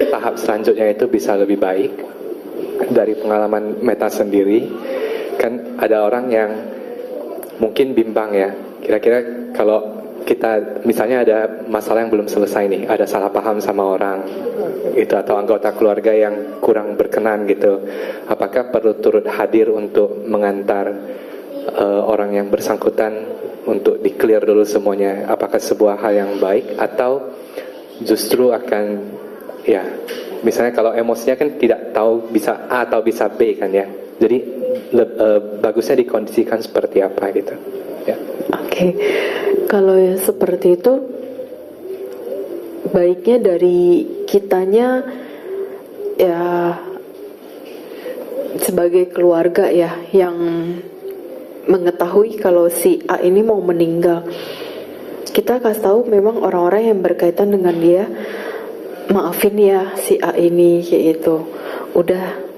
tahap selanjutnya itu bisa lebih baik? Dari pengalaman Metta sendiri, kan ada orang yang mungkin bimbang ya, kira-kira kalau kita misalnya ada masalah yang belum selesai nih, ada salah paham sama orang itu atau anggota keluarga yang kurang berkenan gitu, apakah perlu turut hadir untuk mengantar orang yang bersangkutan untuk di-clear dulu semuanya? Apakah sebuah hal yang baik atau justru akan, ya misalnya kalau emosinya kan tidak tahu bisa A atau bisa B kan ya, jadi bagusnya dikondisikan seperti apa gitu ya. Oke, kalau yang seperti itu baiknya dari kitanya ya sebagai keluarga ya, yang mengetahui kalau si A ini mau meninggal, kita kasih tahu memang orang-orang yang berkaitan dengan dia, maafin ya si A ini kayak gitu, udah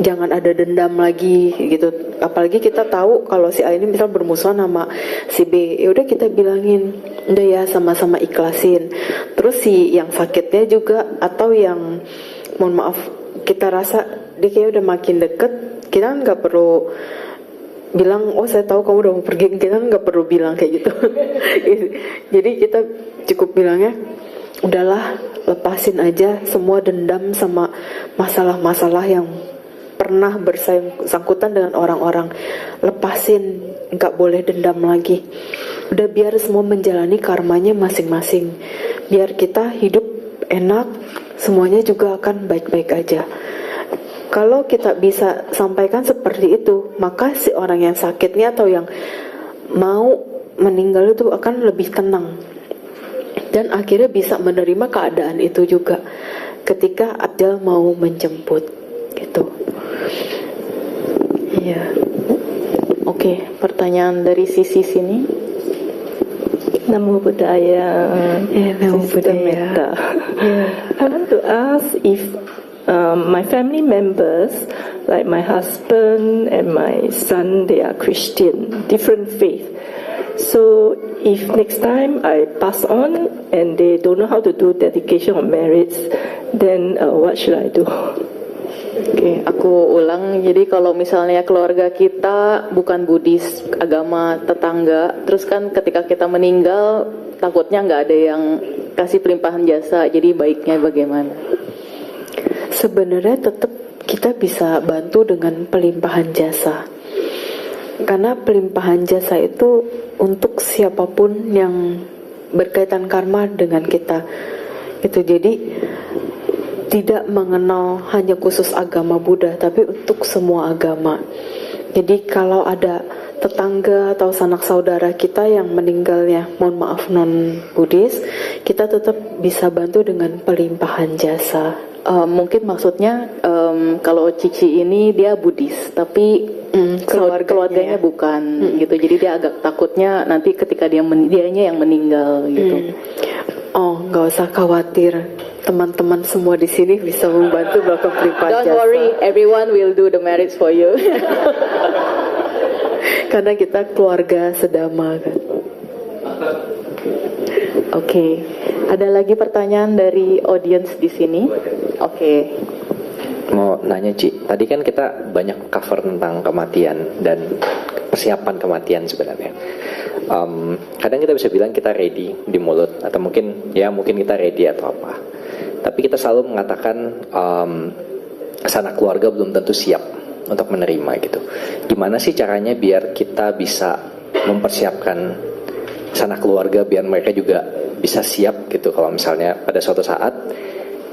jangan ada dendam lagi gitu. Apalagi kita tahu kalau si A ini misal bermusuhan sama si B, ya udah kita bilangin, udah ya sama-sama ikhlasin. Terus si yang sakitnya juga atau yang mohon maaf kita rasa dia kayak udah makin deket, kita nggak perlu bilang oh saya tahu kamu udah mau pergi, kita nggak perlu bilang kayak gitu. Jadi kita cukup bilangnya udahlah, lepasin aja semua dendam sama masalah-masalah yang pernah bersangkutan dengan orang-orang, lepasin, nggak boleh dendam lagi. Udah biar semua menjalani karmanya masing-masing, biar kita hidup enak, semuanya juga akan baik-baik aja. Kalau kita bisa sampaikan seperti itu, maka si orang yang sakitnya atau yang mau meninggal itu akan lebih tenang. Dan akhirnya bisa menerima keadaan itu juga ketika ajal mau menjemput gitu. Iya. Oke, pertanyaan dari sisi sini. Namo Buddhaya. Namo Sister Buddhaya. Metta. I want to ask if my family members, like my husband and my son, they are Christian, different faith. So if next time I pass on and they don't know how to do dedication of marriage, then what should I do? Oke, aku ulang. Jadi kalau misalnya keluarga kita bukan Buddhis, agama tetangga, terus kan ketika kita meninggal, takutnya nggak ada yang kasih pelimpahan jasa. Jadi baiknya bagaimana? Sebenarnya tetap kita bisa bantu dengan pelimpahan jasa. Karena pelimpahan jasa itu untuk siapapun yang berkaitan karma dengan kita. Itu jadi tidak mengenal hanya khusus agama Buddha, tapi untuk semua agama. Jadi kalau ada tetangga atau sanak saudara kita yang meninggalnya, mohon maaf non Buddhis, kita tetap bisa bantu dengan pelimpahan jasa. Mungkin maksudnya kalau Cici ini dia Buddhis, tapi keluarganya bukan gitu. Jadi dia agak takutnya nanti ketika dianya yang meninggal gitu. Oh, nggak usah khawatir. Teman-teman semua di sini bisa membantu melakukan pelimpahan jasa. Don't worry, everyone will do the marriage for you. Karena kita keluarga sedama kan. Oke, ada lagi pertanyaan dari audience di sini? Oke. Mau nanya Ci, tadi kan kita banyak cover tentang kematian dan persiapan kematian sebenarnya. Kadang kita bisa bilang kita ready di mulut, atau mungkin kita ready atau apa. Tapi kita selalu mengatakan sanak keluarga belum tentu siap untuk menerima gitu. Gimana sih caranya biar kita bisa mempersiapkan sanak keluarga biar mereka juga bisa siap gitu kalau misalnya pada suatu saat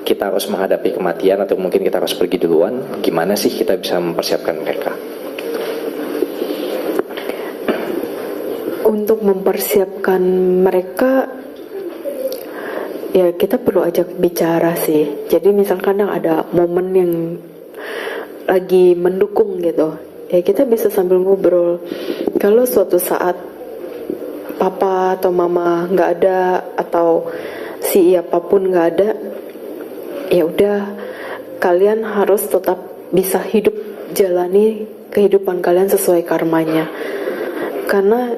kita harus menghadapi kematian atau mungkin kita harus pergi duluan, gimana sih kita bisa mempersiapkan mereka? Untuk mempersiapkan mereka, ya kita perlu ajak bicara sih. Jadi misalkan ada momen yang lagi mendukung gitu, ya kita bisa sambil ngobrol. Kalau suatu saat papa atau mama nggak ada atau si apapun nggak ada, ya udah kalian harus tetap bisa hidup, jalani kehidupan kalian sesuai karmanya, karena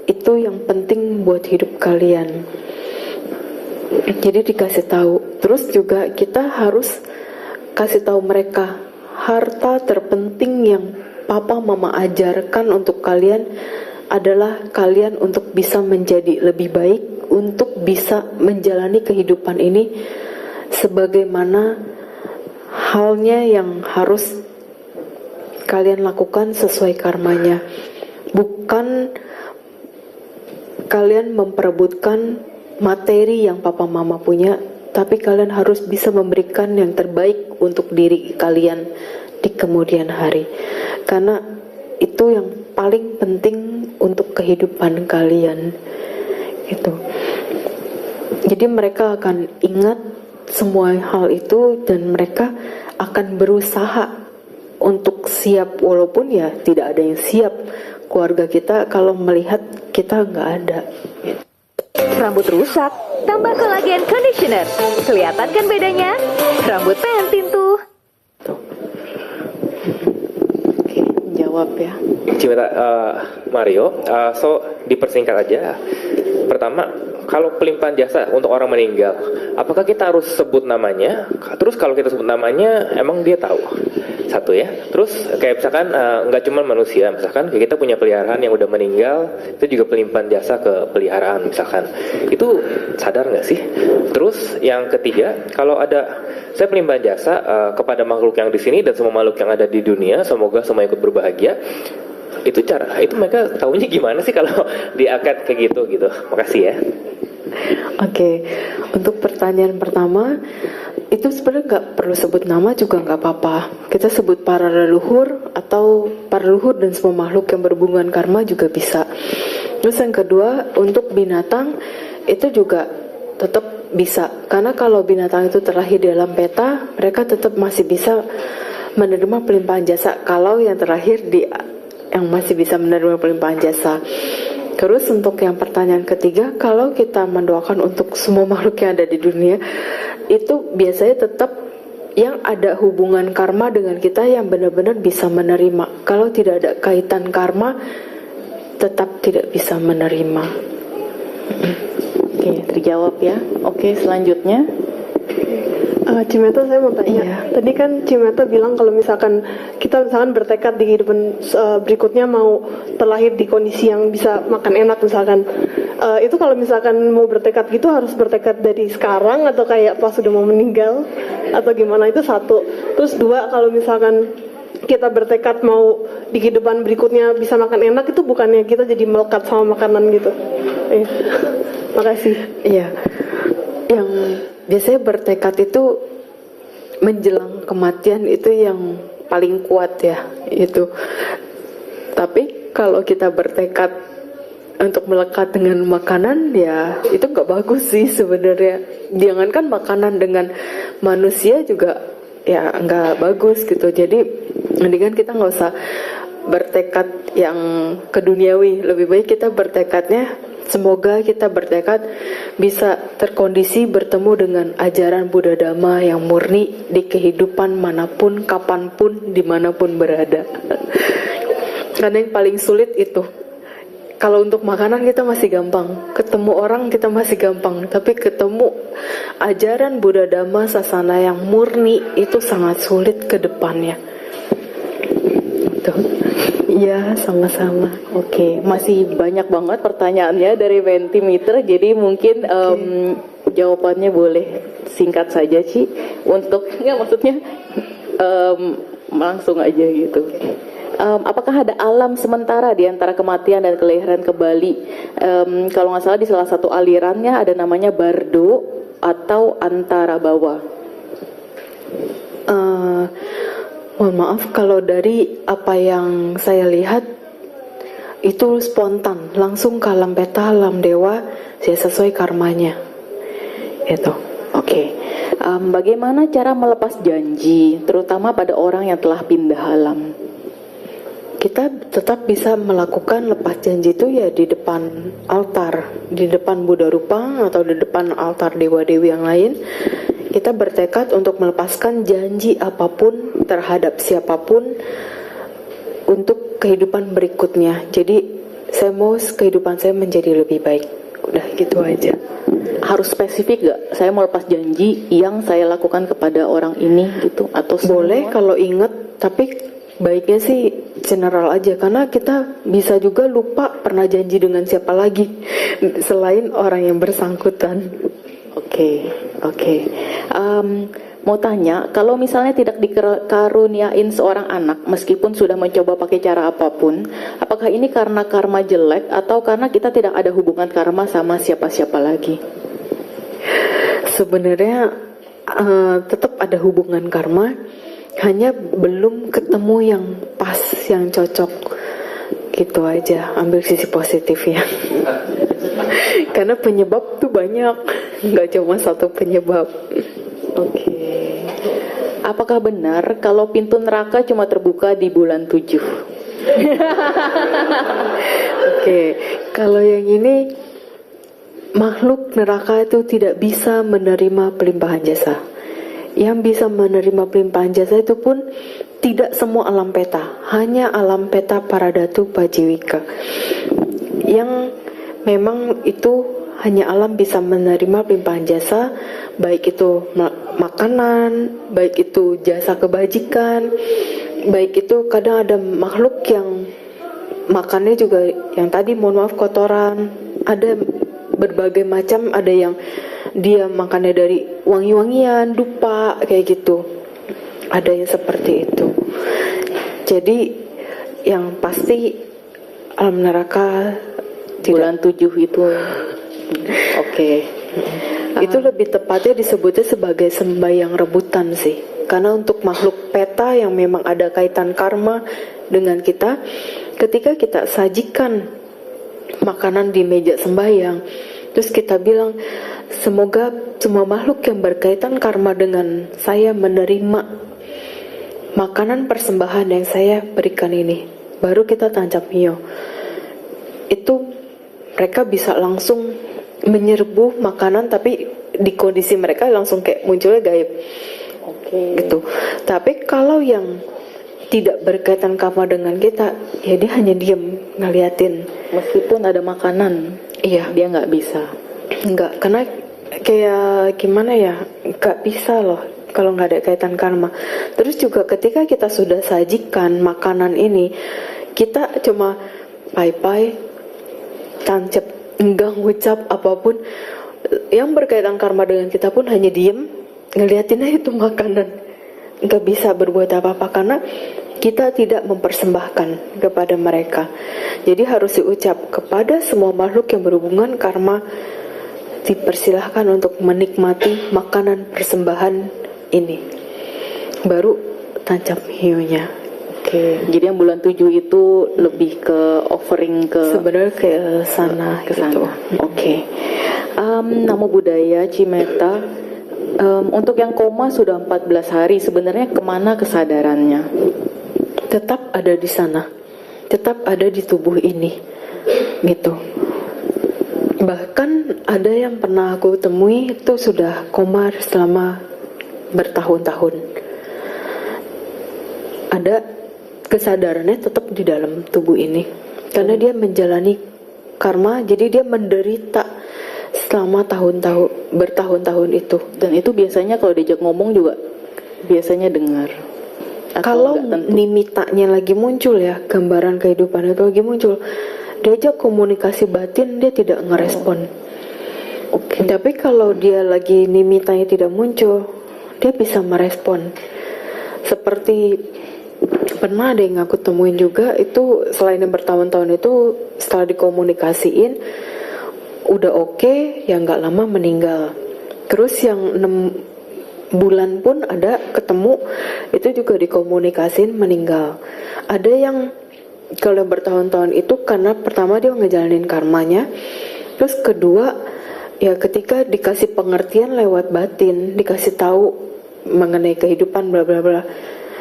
itu yang penting buat hidup kalian. Jadi dikasih tahu. Terus juga kita harus kasih tahu mereka harta terpenting yang papa mama ajarkan untuk kalian adalah kalian untuk bisa menjadi lebih baik, untuk bisa menjalani kehidupan ini sebagaimana halnya yang harus kalian lakukan sesuai karmanya. Bukan kalian memperebutkan materi yang papa mama punya, tapi kalian harus bisa memberikan yang terbaik untuk diri kalian di kemudian hari. Karena itu yang paling penting untuk kehidupan kalian. Gitu. Jadi mereka akan ingat semua hal itu dan mereka akan berusaha untuk siap, walaupun ya tidak ada yang siap. Keluarga kita kalau melihat kita nggak ada. Rambut rusak, tambah kolagen conditioner. Kelihatan kan bedanya? Rambut pentin tuh. Oke, jawab ya. Cimeta, Mario, so dipersingkat aja. Pertama, kalau pelimpahan jasa untuk orang meninggal, apakah kita harus sebut namanya? Terus kalau kita sebut namanya, emang dia tahu? Satu ya. Terus kayak misalkan nggak cuma manusia, misalkan kayak kita punya peliharaan yang udah meninggal, itu juga pelimpahan jasa ke peliharaan misalkan. Itu sadar nggak sih? Terus yang ketiga, kalau ada saya pelimpahan jasa kepada makhluk yang di sini dan semua makhluk yang ada di dunia, semoga semua ikut berbahagia. Itu mereka tahunya gimana sih kalau diangkat kayak gitu? Makasih ya. Oke, untuk pertanyaan pertama, itu sebenarnya nggak perlu sebut nama juga nggak apa-apa. Kita sebut para leluhur atau para leluhur dan semua makhluk yang berhubungan karma juga bisa. Terus yang kedua, untuk binatang itu juga tetap bisa. Karena kalau binatang itu terlahir di dalam peta, mereka tetap masih bisa menerima pelimpahan jasa. Kalau yang terlahir yang masih bisa menerima pelimpahan jasa. Terus untuk yang pertanyaan ketiga, kalau kita mendoakan untuk semua makhluk yang ada di dunia, itu biasanya tetap yang ada hubungan karma dengan kita yang benar-benar bisa menerima. Kalau tidak ada kaitan karma, tetap tidak bisa menerima. Oke, terjawab ya. Oke, selanjutnya. Cimeta, saya mau tanya. Tadi kan Cimeta bilang kalau misalkan kita misalkan bertekad di kehidupan berikutnya mau terlahir di kondisi yang bisa makan enak misalkan. Itu kalau misalkan mau bertekad gitu harus bertekad dari sekarang atau kayak pas sudah mau meninggal atau gimana, itu satu. Terus dua, kalau misalkan kita bertekad mau di kehidupan berikutnya bisa makan enak, itu bukannya kita jadi melekat sama makanan gitu. Makasih. Iya. Yang biasanya bertekad itu menjelang kematian itu yang paling kuat ya, itu. Tapi kalau kita bertekad untuk melekat dengan makanan, ya itu nggak bagus sih sebenarnya. Jangankan makanan, dengan manusia juga ya nggak bagus gitu. Jadi mendingan kita nggak usah bertekad yang keduniawi. Lebih baik kita bertekadnya, semoga kita bertekad bisa terkondisi bertemu dengan ajaran Buddha Dhamma yang murni di kehidupan manapun, kapanpun, dimanapun berada. Karena yang paling sulit itu. Kalau untuk makanan kita masih gampang, ketemu orang kita masih gampang, tapi ketemu ajaran Buddha Dhamma Sasana yang murni itu sangat sulit ke depannya. Iya, sama-sama. Oke, masih banyak banget pertanyaannya dari Mentimeter, jadi mungkin jawabannya boleh singkat saja, Ci. Untuk, nggak maksudnya langsung aja gitu. Apakah ada alam sementara di antara kematian dan kelahiran kembali? Kalau nggak salah di salah satu alirannya ada namanya Bardo atau antara bawah. Mohon maaf, kalau dari apa yang saya lihat itu spontan, langsung ke alam peta, alam dewa, saya sesuai karmanya. Itu. Oke. Bagaimana cara melepas janji, terutama pada orang yang telah pindah alam? Kita tetap bisa melakukan lepas janji itu ya di depan altar, di depan Buddha Rupa atau di depan altar dewa-dewi yang lain. Kita bertekad untuk melepaskan janji apapun terhadap siapapun untuk kehidupan berikutnya. Jadi saya mau kehidupan saya menjadi lebih baik. Udah gitu aja. Harus spesifik gak? Saya mau lepas janji yang saya lakukan kepada orang ini gitu, atau boleh kalau inget, tapi baiknya sih general aja, karena kita bisa juga lupa pernah janji dengan siapa lagi selain orang yang bersangkutan. Oke. Mau tanya, kalau misalnya tidak dikaruniain seorang anak meskipun sudah mencoba pakai cara apapun, apakah ini karena karma jelek atau karena kita tidak ada hubungan karma sama siapa-siapa lagi? Sebenarnya tetap ada hubungan karma, hanya belum ketemu yang pas, yang cocok. Gitu aja, ambil sisi positifnya. Karena penyebab tuh banyak, nggak cuma satu penyebab. Oke. Apakah benar kalau pintu neraka cuma terbuka di bulan 7? Oke, kalau yang ini, makhluk neraka itu tidak bisa menerima pelimpahan jasa. Yang bisa menerima pelimpahan jasa itu pun tidak semua alam peta, hanya alam peta Paradatu Pajiwika. Yang memang itu hanya alam bisa menerima pelimpahan jasa, baik itu makanan, baik itu jasa kebajikan, baik itu kadang ada makhluk yang makannya juga yang tadi mohon maaf kotoran, ada berbagai macam, ada yang dia makannya dari wangi-wangian, dupa, kayak gitu. Ada yang seperti itu. Jadi yang pasti alam neraka bulan 7 itu Oke. Itu lebih tepatnya disebutnya sebagai sembahyang rebutan sih. Karena untuk makhluk peta yang memang ada kaitan karma dengan kita, ketika kita sajikan makanan di meja sembahyang, terus kita bilang, semoga semua makhluk yang berkaitan karma dengan saya menerima makanan persembahan yang saya berikan ini. Baru kita tancap mio. Itu mereka bisa langsung menyerbu makanan, tapi di kondisi mereka langsung kayak munculnya gaib. Gitu. Tapi kalau yang tidak berkaitan karma dengan kita, ya dia hanya diem ngeliatin. Meskipun ada makanan, iya, dia nggak bisa. Nggak, karena kayak gimana ya, nggak bisa loh kalau nggak ada kaitan karma. Terus juga ketika kita sudah sajikan makanan ini, kita cuma pai-pai, tancap, enggak ngucap apapun yang berkaitan karma dengan kita pun hanya diem ngeliatin aja itu makanan, nggak bisa berbuat apa-apa karena kita tidak mempersembahkan kepada mereka. Jadi harus diucap kepada semua makhluk yang berhubungan karma, dipersilahkan untuk menikmati makanan persembahan ini. Baru tancap hiunya. Oke, jadi yang bulan 7 itu lebih ke offering ke sebenarnya ke sana, ke sana. gitu. Oke. Namo Buddhaya, Cimeta. Untuk yang koma sudah 14 hari, sebenarnya kemana kesadarannya? Tetap ada di sana, tetap ada di tubuh ini, gitu. Bahkan ada yang pernah aku temui itu sudah koma selama bertahun-tahun. Ada kesadarannya tetap di dalam tubuh ini, karena dia menjalani karma, jadi dia menderita selama bertahun-tahun itu. Dan itu biasanya kalau diajak ngomong juga biasanya dengar. Kalau nimitanya lagi muncul ya, gambaran kehidupan itu lagi muncul, diajak komunikasi batin dia tidak ngerespon. Oke. Tapi kalau dia lagi nimitanya tidak muncul, dia bisa merespon. Seperti pernah ada yang aku temuin juga, itu selain yang bertahun-tahun itu setelah dikomunikasiin udah oke, ya nggak lama meninggal. Terus yang 6 bulan pun ada ketemu, itu juga dikomunikasin meninggal. Ada yang kalau yang bertahun-tahun itu karena pertama dia ngejalanin karmanya, terus kedua ya ketika dikasih pengertian lewat batin, dikasih tahu mengenai kehidupan bla bla bla,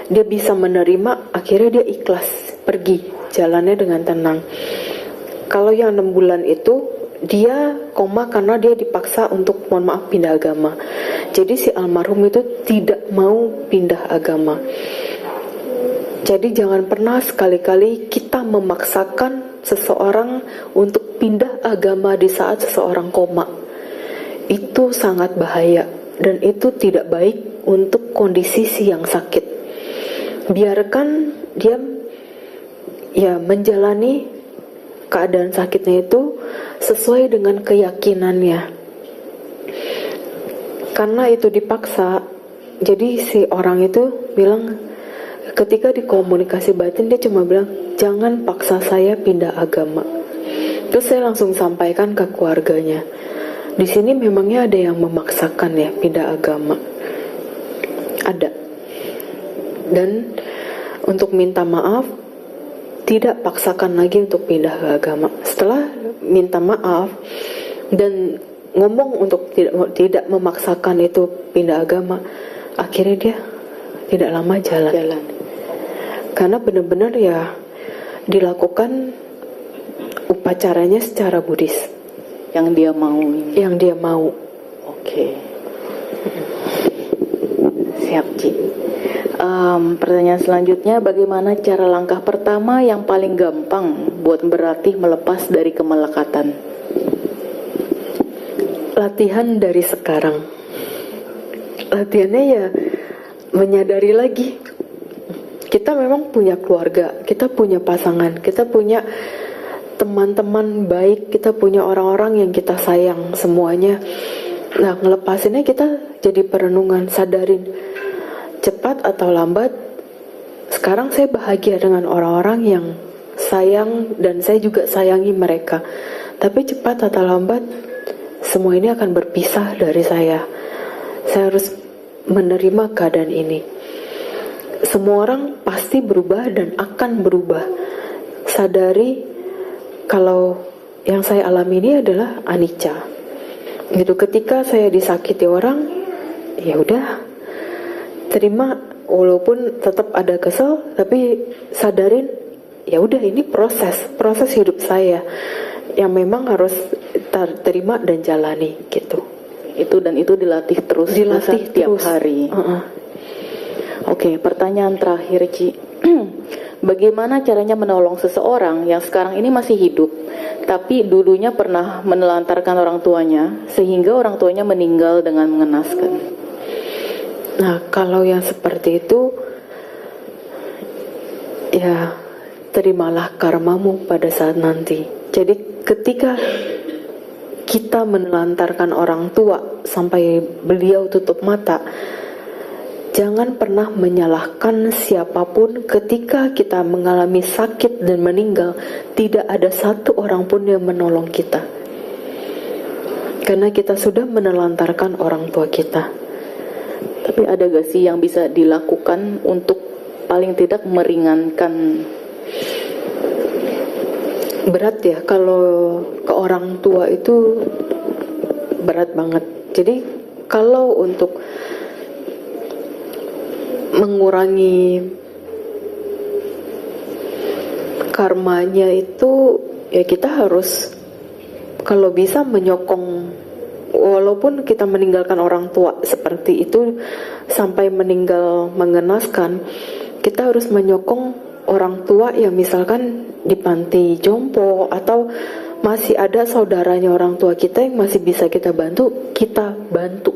dia bisa menerima, akhirnya dia ikhlas pergi jalannya dengan tenang. Kalau yang 6 bulan itu dia koma karena dia dipaksa untuk, mohon maaf, pindah agama. Jadi si almarhum itu tidak mau pindah agama. Jadi jangan pernah sekali-kali kita memaksakan seseorang untuk pindah agama di saat seseorang koma. Itu sangat bahaya dan itu tidak baik untuk kondisi si yang sakit. Biarkan dia ya menjalani keadaan sakitnya itu sesuai dengan keyakinannya. Karena itu dipaksa, jadi si orang itu bilang, ketika dikomunikasi batin dia cuma bilang, jangan paksa saya pindah agama. Terus saya langsung sampaikan ke keluarganya, di sini memangnya ada yang memaksakan ya pindah agama? Ada. Dan untuk minta maaf, tidak paksakan lagi untuk pindah ke agama. Setelah minta maaf dan ngomong untuk tidak memaksakan itu pindah agama, akhirnya dia tidak lama jalan. Karena benar-benar ya dilakukan upacaranya secara Buddhis yang dia mau. Yang dia mau. Oke. Siap, Ci. Pertanyaan selanjutnya, bagaimana cara langkah pertama yang paling gampang buat berlatih melepas dari kemelekatan? Latihan dari sekarang. Latihannya ya menyadari lagi, kita memang punya keluarga, kita punya pasangan, kita punya teman-teman baik, kita punya orang-orang yang kita sayang semuanya. Nah, ngelepasinnya kita jadi perenungan, sadarin cepat atau lambat, sekarang saya bahagia dengan orang-orang yang sayang dan saya juga sayangi mereka. Tapi cepat atau lambat, semua ini akan berpisah dari saya. Saya harus menerima keadaan ini. Semua orang pasti berubah dan akan berubah. Sadari kalau yang saya alami ini adalah anicca. Gitu, ketika saya disakiti orang, ya udah, terima, walaupun tetap ada kesel, tapi sadarin, ya udah, ini proses hidup saya yang memang harus terima dan jalani gitu. Itu dilatih terus, tiap hari. Oke, pertanyaan terakhir, Ci. Bagaimana caranya menolong seseorang yang sekarang ini masih hidup, tapi dulunya pernah menelantarkan orang tuanya, sehingga orang tuanya meninggal dengan mengenaskan? Nah, kalau yang seperti itu, ya terimalah karmamu pada saat nanti. Jadi ketika kita menelantarkan orang tua sampai beliau tutup mata, jangan pernah menyalahkan siapapun. Ketika kita mengalami sakit dan meninggal, tidak ada satu orang pun yang menolong kita, karena kita sudah menelantarkan orang tua kita. Tapi ada gak sih yang bisa dilakukan untuk paling tidak meringankan? Berat ya, kalau ke orang tua itu berat banget. Jadi kalau untuk mengurangi karmanya itu, ya kita harus kalau bisa menyokong, walaupun kita meninggalkan orang tua seperti itu sampai meninggal mengenaskan, kita harus menyokong orang tua yang misalkan di panti jompo atau masih ada saudaranya orang tua kita yang masih bisa kita bantu, kita bantu.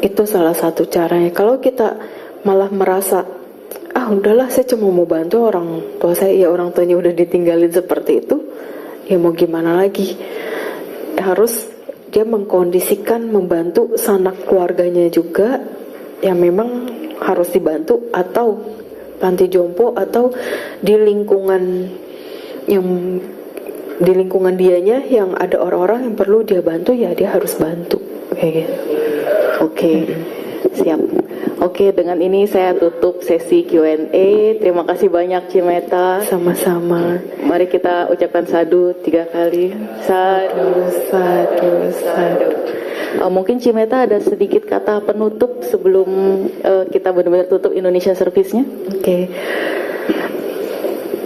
Itu salah satu caranya. Kalau kita malah merasa, udahlah saya cuma mau bantu orang tua saya, ya orang tuanya udah ditinggalin seperti itu, ya mau gimana lagi. Harus dia mengkondisikan, membantu sanak keluarganya juga yang memang harus dibantu, atau panti jompo, atau di lingkungan dianya yang ada orang-orang yang perlu dia bantu, ya dia harus bantu kayak gitu. Oke, siap. Oke, dengan ini saya tutup sesi Q&A. Terima kasih banyak, Cimeta. Sama-sama. Mari kita ucapkan sadu 3 kali. Sadu, sadu, sadu. Mungkin Cimeta ada sedikit kata penutup sebelum kita benar-benar tutup Indonesia Service-nya. Oke.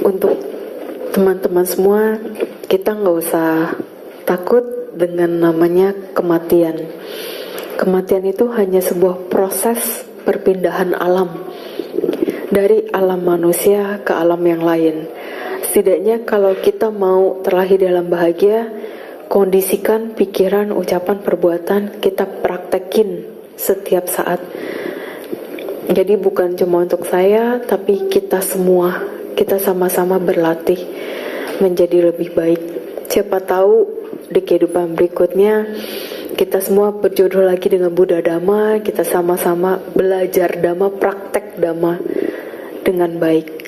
Untuk teman-teman semua, kita nggak usah takut dengan namanya kematian. Kematian itu hanya sebuah proses perpindahan alam dari alam manusia ke alam yang lain. Setidaknya kalau kita mau terlahir dalam bahagia, kondisikan pikiran, ucapan, perbuatan, kita praktekin setiap saat. Jadi bukan cuma untuk saya, tapi kita semua, kita sama-sama berlatih menjadi lebih baik. Siapa tahu di kehidupan berikutnya kita semua berjodoh lagi dengan Buddha Dhamma, kita sama-sama belajar Dhamma, praktek Dhamma dengan baik.